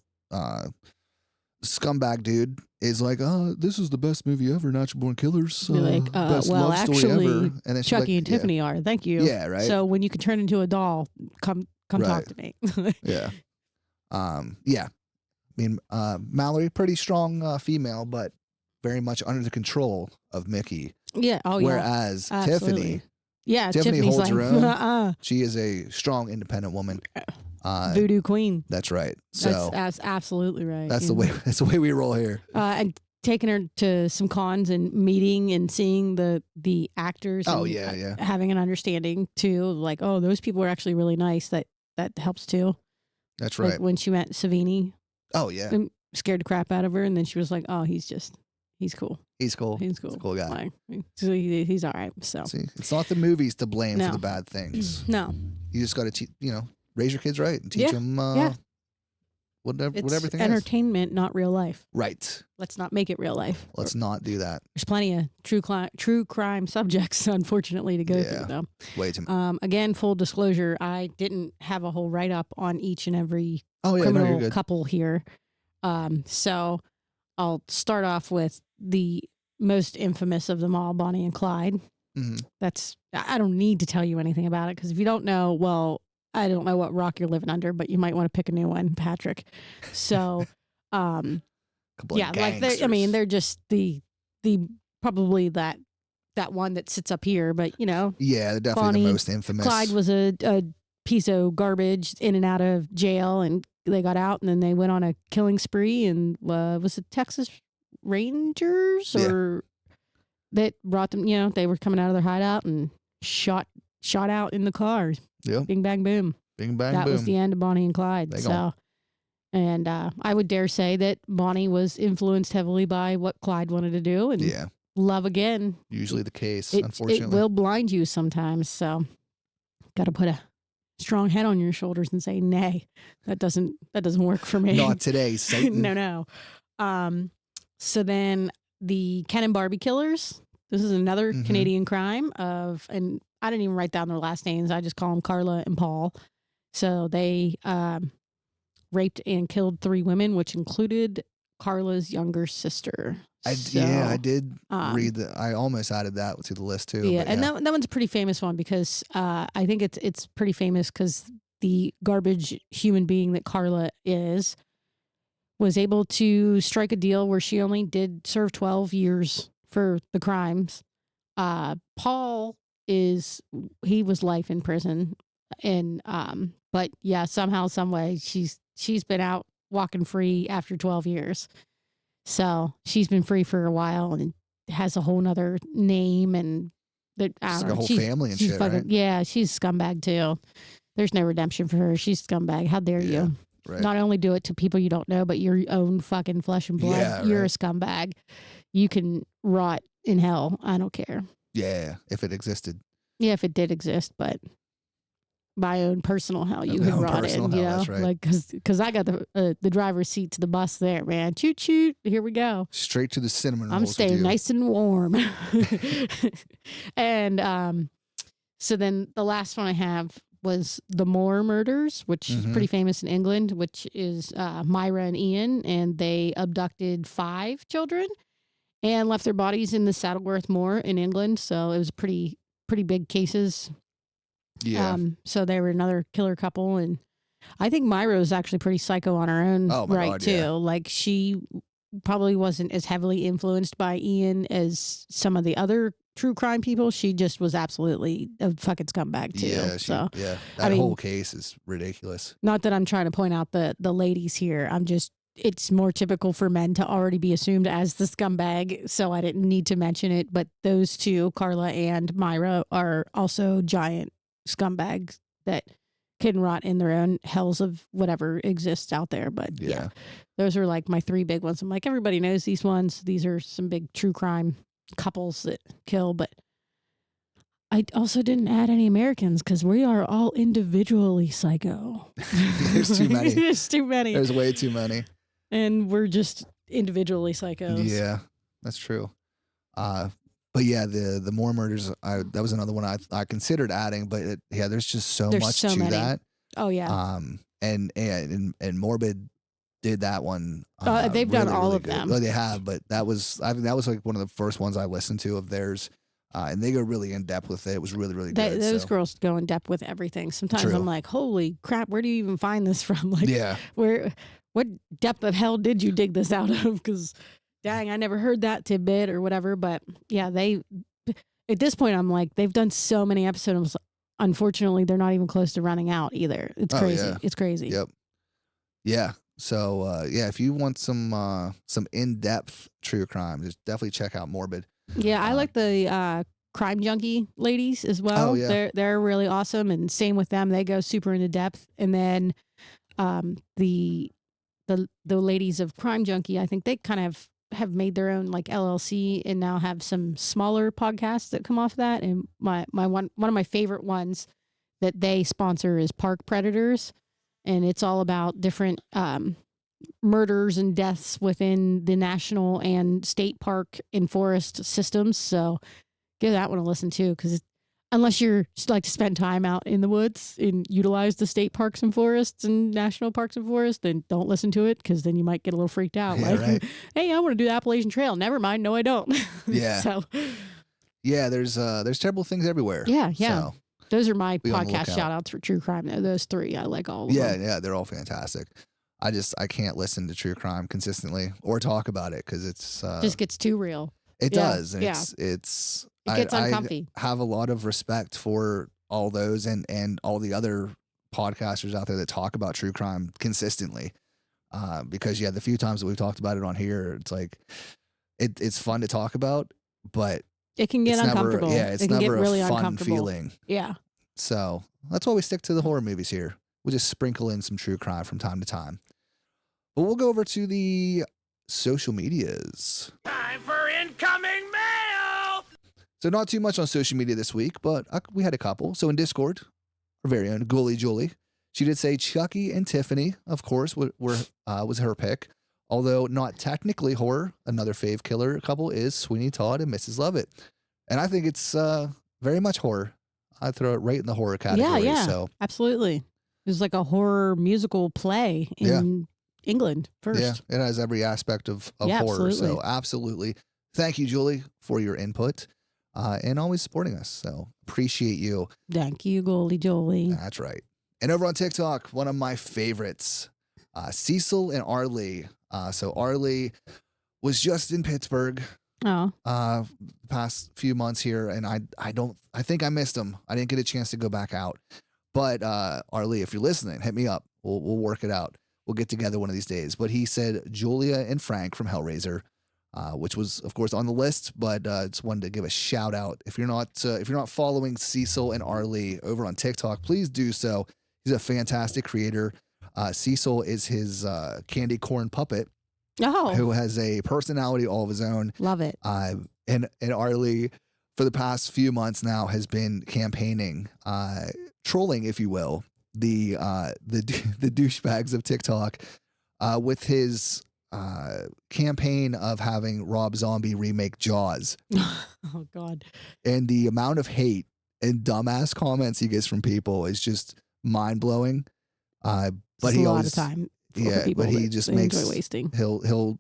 scumbag dude is like, oh, this is the best movie ever, Natural Born Killers. Like, best well, love actually, story ever. And then Chucky like, and Tiffany are. Thank you. Yeah, right. So when you can turn into a doll, come talk to me. Yeah. Yeah. I mean, Mallory, pretty strong female, but very much under the control of Mickey. Yeah. Oh, Whereas Tiffany. Yeah, Tiffany Tiffany's holds like, her own. She is a strong, independent woman. Voodoo queen. That's right. So that's absolutely right. That's the way. That's the way we roll here. And taking her to some cons and meeting and seeing the actors. Oh and, yeah. Having an understanding too, like, oh, those people are actually really nice. That helps too. That's right. Like when she met Savini. Oh yeah. Scared the crap out of her, and then she was like, oh, he's cool. He's cool. He's cool. He's a cool guy. Like, so he's all right. So see, it's not the movies to blame for the bad things. No, you just got to raise your kids right and teach them whatever everything entertainment, not real life. Right. Let's not make it real life. Let's not do that. There's plenty of true crime subjects, unfortunately, to go through though. Way too much. Again, full disclosure, I didn't have a whole write up on each and every criminal couple here. So I'll start off with the most infamous of them all, Bonnie and Clyde. Mm-hmm. I don't need to tell you anything about it, because if you don't know, well, I don't know what rock you're living under, but you might want to pick a new one, Patrick. So, yeah, like they're just the probably that one that sits up here, but yeah, they're definitely Bonnie, the most infamous. Clyde was a piece of garbage in and out of jail, and they got out, and then they went on a killing spree, and was it Texas Rangers or that brought them? They were coming out of their hideout and shot out in the car. Yep. Bing bang boom. Bing bang that boom. was the end of Bonnie and Clyde. And I would dare say that Bonnie was influenced heavily by what Clyde wanted to do, and love again. Usually the case, unfortunately. It will blind you sometimes. So, got to put a strong head on your shoulders and say, "Nay, that doesn't work for me." Not today, Satan. No. So then the Ken and Barbie killers. This is another Canadian crime and I didn't even write down their last names. I just call them Carla and Paul. So they raped and killed 3 women, which included Carla's younger sister. I did read that. I almost added that to the list too. Yeah, and that one's a pretty famous one because I think it's pretty famous because the garbage human being that Carla was able to strike a deal where she only did serve 12 years for the crimes. Paul he was life in prison, and but yeah, somehow, some way, she's been out walking free after 12 years. So she's been free for a while and has a whole nother name and that like a whole family and shit, right? Yeah, she's a scumbag too. There's no redemption for her. She's a scumbag. How dare you? Right. Not only do it to people you don't know, but your own fucking flesh and blood. Yeah, You're a right. scumbag. You can rot in hell. I don't care. Yeah, if it existed. Yeah, if it did exist, but my own personal hell, you could rot in, that's right. like because I got the driver's seat to the bus there, man. Choot choot, here we go. Straight to the cinnamon I'm rolls staying with you. nice and warm. And so then the last one I have was the Moore murders, which is pretty famous in England, which is Myra and Ian, and they abducted 5 children and left their bodies in the Saddleworth Moor in England. So it was pretty big cases. Yeah. So they were another killer couple, and I think Myra was actually pretty psycho on her own God, too. yeah. Like she probably wasn't as heavily influenced by Ian as some of the other true crime people. She just was absolutely a fucking scumbag too. Yeah, that whole case is ridiculous. Not that I'm trying to point out the ladies here. It's more typical for men to already be assumed as the scumbag, so I didn't need to mention it. But those two, Carla and Myra, are also giant scumbags that can rot in their own hells of whatever exists out there. But yeah, those are like my 3 big ones. I'm like, everybody knows these ones. These are some big true crime couples that kill, but I also didn't add any Americans because we are all individually psycho. There's too many. There's too many. There's way too many. And we're just individually psychos. Yeah, that's true. But yeah, the Moore murders, that was another one I considered adding, but there's just so much to many. that. Oh yeah. And Morbid did that one. They've done all of good. them. Well, they have, but I think that was like one of the first ones I listened to of theirs. And they go really in depth with it. It was really, really good. Those girls go in depth with everything. Sometimes True. I'm like, holy crap, where do you even find this from? Like, yeah. What depth of hell did you dig this out of? Because, dang, I never heard that tidbit or whatever. But yeah, at this point, I'm like, they've done so many episodes. Unfortunately, they're not even close to running out either. It's crazy. Yeah. It's crazy. Yep. Yeah. So if you want some in-depth true crime, just definitely check out Morbid. Yeah, I like the crime junkie ladies as well. Oh, yeah. They're really awesome, and same with them. They go super into depth. And then the ladies of Crime Junkie, I think they kind of have made their own like LLC and now have some smaller podcasts that come off that. And my one of my favorite ones that they sponsor is Park Predators, and it's all about different murders and deaths within the national and state park and forest systems. So give that one a listen too, because unless you're like to spend time out in the woods and utilize the state parks and forests and national parks and forests, then don't listen to it, because then you might get a little freaked out. Yeah, like, right. Hey, I want to do the Appalachian Trail. Never mind. No, I don't. Yeah. So yeah, there's terrible things everywhere. Yeah. So, Those are my Be on the podcast lookout. shout outs for true crime, though. Those three, I like all of them. Yeah, they're all fantastic. I can't listen to true crime consistently or talk about it because it's Just gets too real. it yeah, does. And yeah. It's It gets I uncomfy. have a lot of respect for all those and all the other podcasters out there that talk about true crime consistently. Because the few times that we've talked about it on here, it's like it's fun to talk about, but It can get it's uncomfortable. Never, it's it can never get really a fun uncomfortable. feeling. Yeah. So that's why we stick to the horror movies here. We'll just sprinkle in some true crime from time to time. But we'll go over to the social medias. Time for incoming mail! So not too much on social media this week, but we had a couple. So in Discord, our very own Ghoulie Julie, she did say Chucky and Tiffany, of course, was her pick. Although not technically horror, another fave killer couple is Sweeney Todd and Mrs. Lovett. And I think it's very much horror. I'd throw it right in the horror category. Yeah. So Absolutely. It was like a horror musical play in England first. yeah, it has every aspect of horror. absolutely. So absolutely. Thank you, Julie, for your input and always supporting us. So appreciate you. Thank you, Goldie Jolie. That's right. And over on TikTok, one of my favorites, Cecil and Arlie. So Arlie was just in Pittsburgh Oh, past few months here, and I think I missed him. I didn't get a chance to go back out. But Arlie, if you're listening, hit me up. We'll work it out. We'll get together one of these days. But he said Julia and Frank from Hellraiser, which was of course on the list, but just wanted to give a shout out. If you're not following Cecil and Arlie over on TikTok, please do so. He's a fantastic creator. Cecil is his candy corn puppet who has a personality all of his own. Love it. And Arlie, for the past few months now, has been campaigning, trolling, if you will, the douchebags of TikTok with his campaign of having Rob Zombie remake Jaws. Oh God. And the amount of hate and dumbass comments he gets from people is just mind blowing. But It's he a lot always, of time. For yeah, people but he that just they makes enjoy wasting. he'll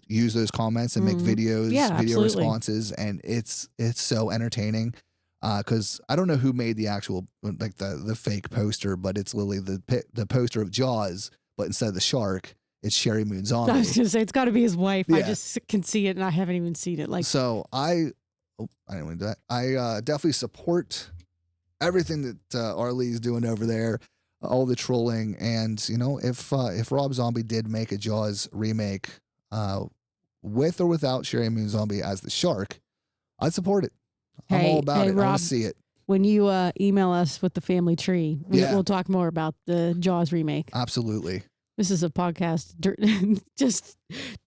use those comments and make videos, Yeah, video absolutely. responses, and it's so entertaining. Because I don't know who made the actual like the fake poster, but it's literally the poster of Jaws, but instead of the shark, it's Sherry Moon Zombie. I was gonna say it's got to be his wife. I Yeah. just can see it, and I haven't even seen it. Like, So I didn't want to do that. I definitely support everything that Arlie's doing over there, all the trolling, and if Rob Zombie did make a Jaws remake, with or without Sherry Moon Zombie as the shark, I'd support it. I'm all about it. I want Rob, to see it. when you email us with the family tree, we'll talk more about the Jaws remake. Absolutely. This is a podcast just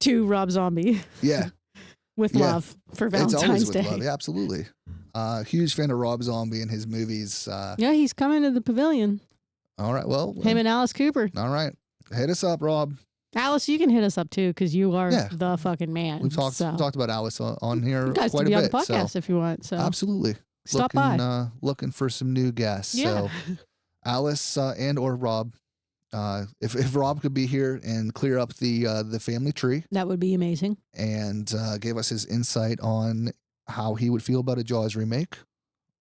to Rob Zombie Yeah. with Yeah. love for It's always Valentine's with Day. love. Yeah, absolutely. Huge fan of Rob Zombie and his movies. Yeah, he's coming to the pavilion. All right. Well, Him and Alice Cooper. all right. Hit us up, Rob. Alice, you can hit us up too because you are Yeah. the fucking man. We've talked so. about Alice on here You guys quite can be a on bit. the podcast so if you want. So absolutely. stop looking, by. Looking for some new guests. Yeah. So Alice and or Rob, if Rob could be here and clear up the family tree That would be amazing. and give us his insight on how he would feel about a Jaws remake,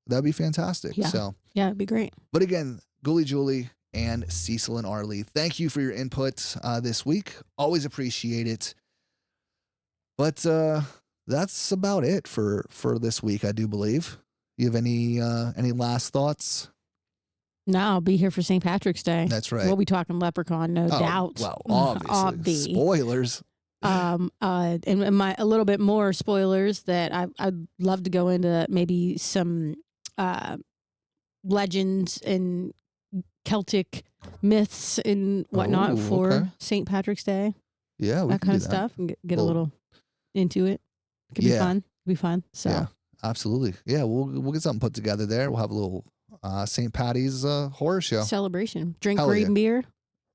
that'd be fantastic. Yeah. So, Yeah, it'd be great. but again, Ghoulie Julie and Cecil and Arlie, thank you for your input this week. Always appreciate it. But that's about it for this week, I do believe. You have any last thoughts? No, I'll be here for St. Patrick's Day. That's right. We'll be talking Leprechaun, no doubt. Well, obviously. Spoilers. And a little bit more spoilers that I'd love to go into maybe some legends and Celtic myths and whatnot Oh, for okay. St. Patrick's Day. Yeah, we That can kind do of that. stuff and get a Well, little into it. Could be yeah. fun. Be fun. So Yeah, absolutely. Yeah, we'll get something put together there. We'll have a little St. Patty's horror show. celebration. Drink Hell great yeah. beer.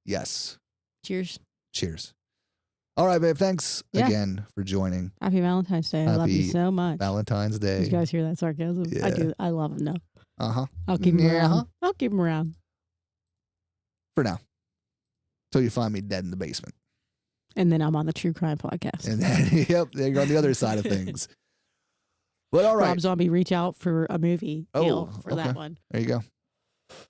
Yes. Cheers. Cheers. All right, babe. Thanks Yeah. again for joining. Happy Valentine's Day. I love you Happy so much. Valentine's Did Day. you guys hear that sarcasm? I Yeah. do. I love him. No, Uh-huh. I'll keep him Yeah. around. I'll keep him around. For now. Till you find me dead in the basement. And then I'm on the True Crime Podcast. And then, yep, then you're on the other side of things. But all right. Rob Zombie reach out for a movie deal for that one. There you go.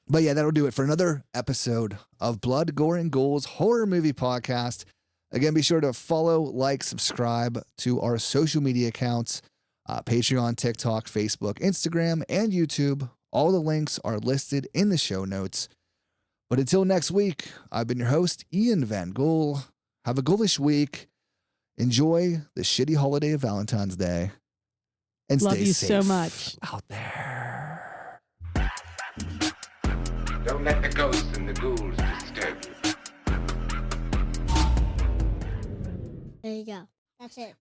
But yeah, that'll do it for another episode of Blood, Gore, and Ghouls Horror Movie Podcast. Again, be sure to follow, like, subscribe to our social media accounts, Patreon, TikTok, Facebook, Instagram, and YouTube. All the links are listed in the show notes. But until next week, I've been your host, Ian Van Ghoul. Have a ghoulish week. Enjoy the shitty holiday of Valentine's Day. And Love stay you safe so much. out there. Don't let the ghosts and the ghouls disturb you. There you go. That's it.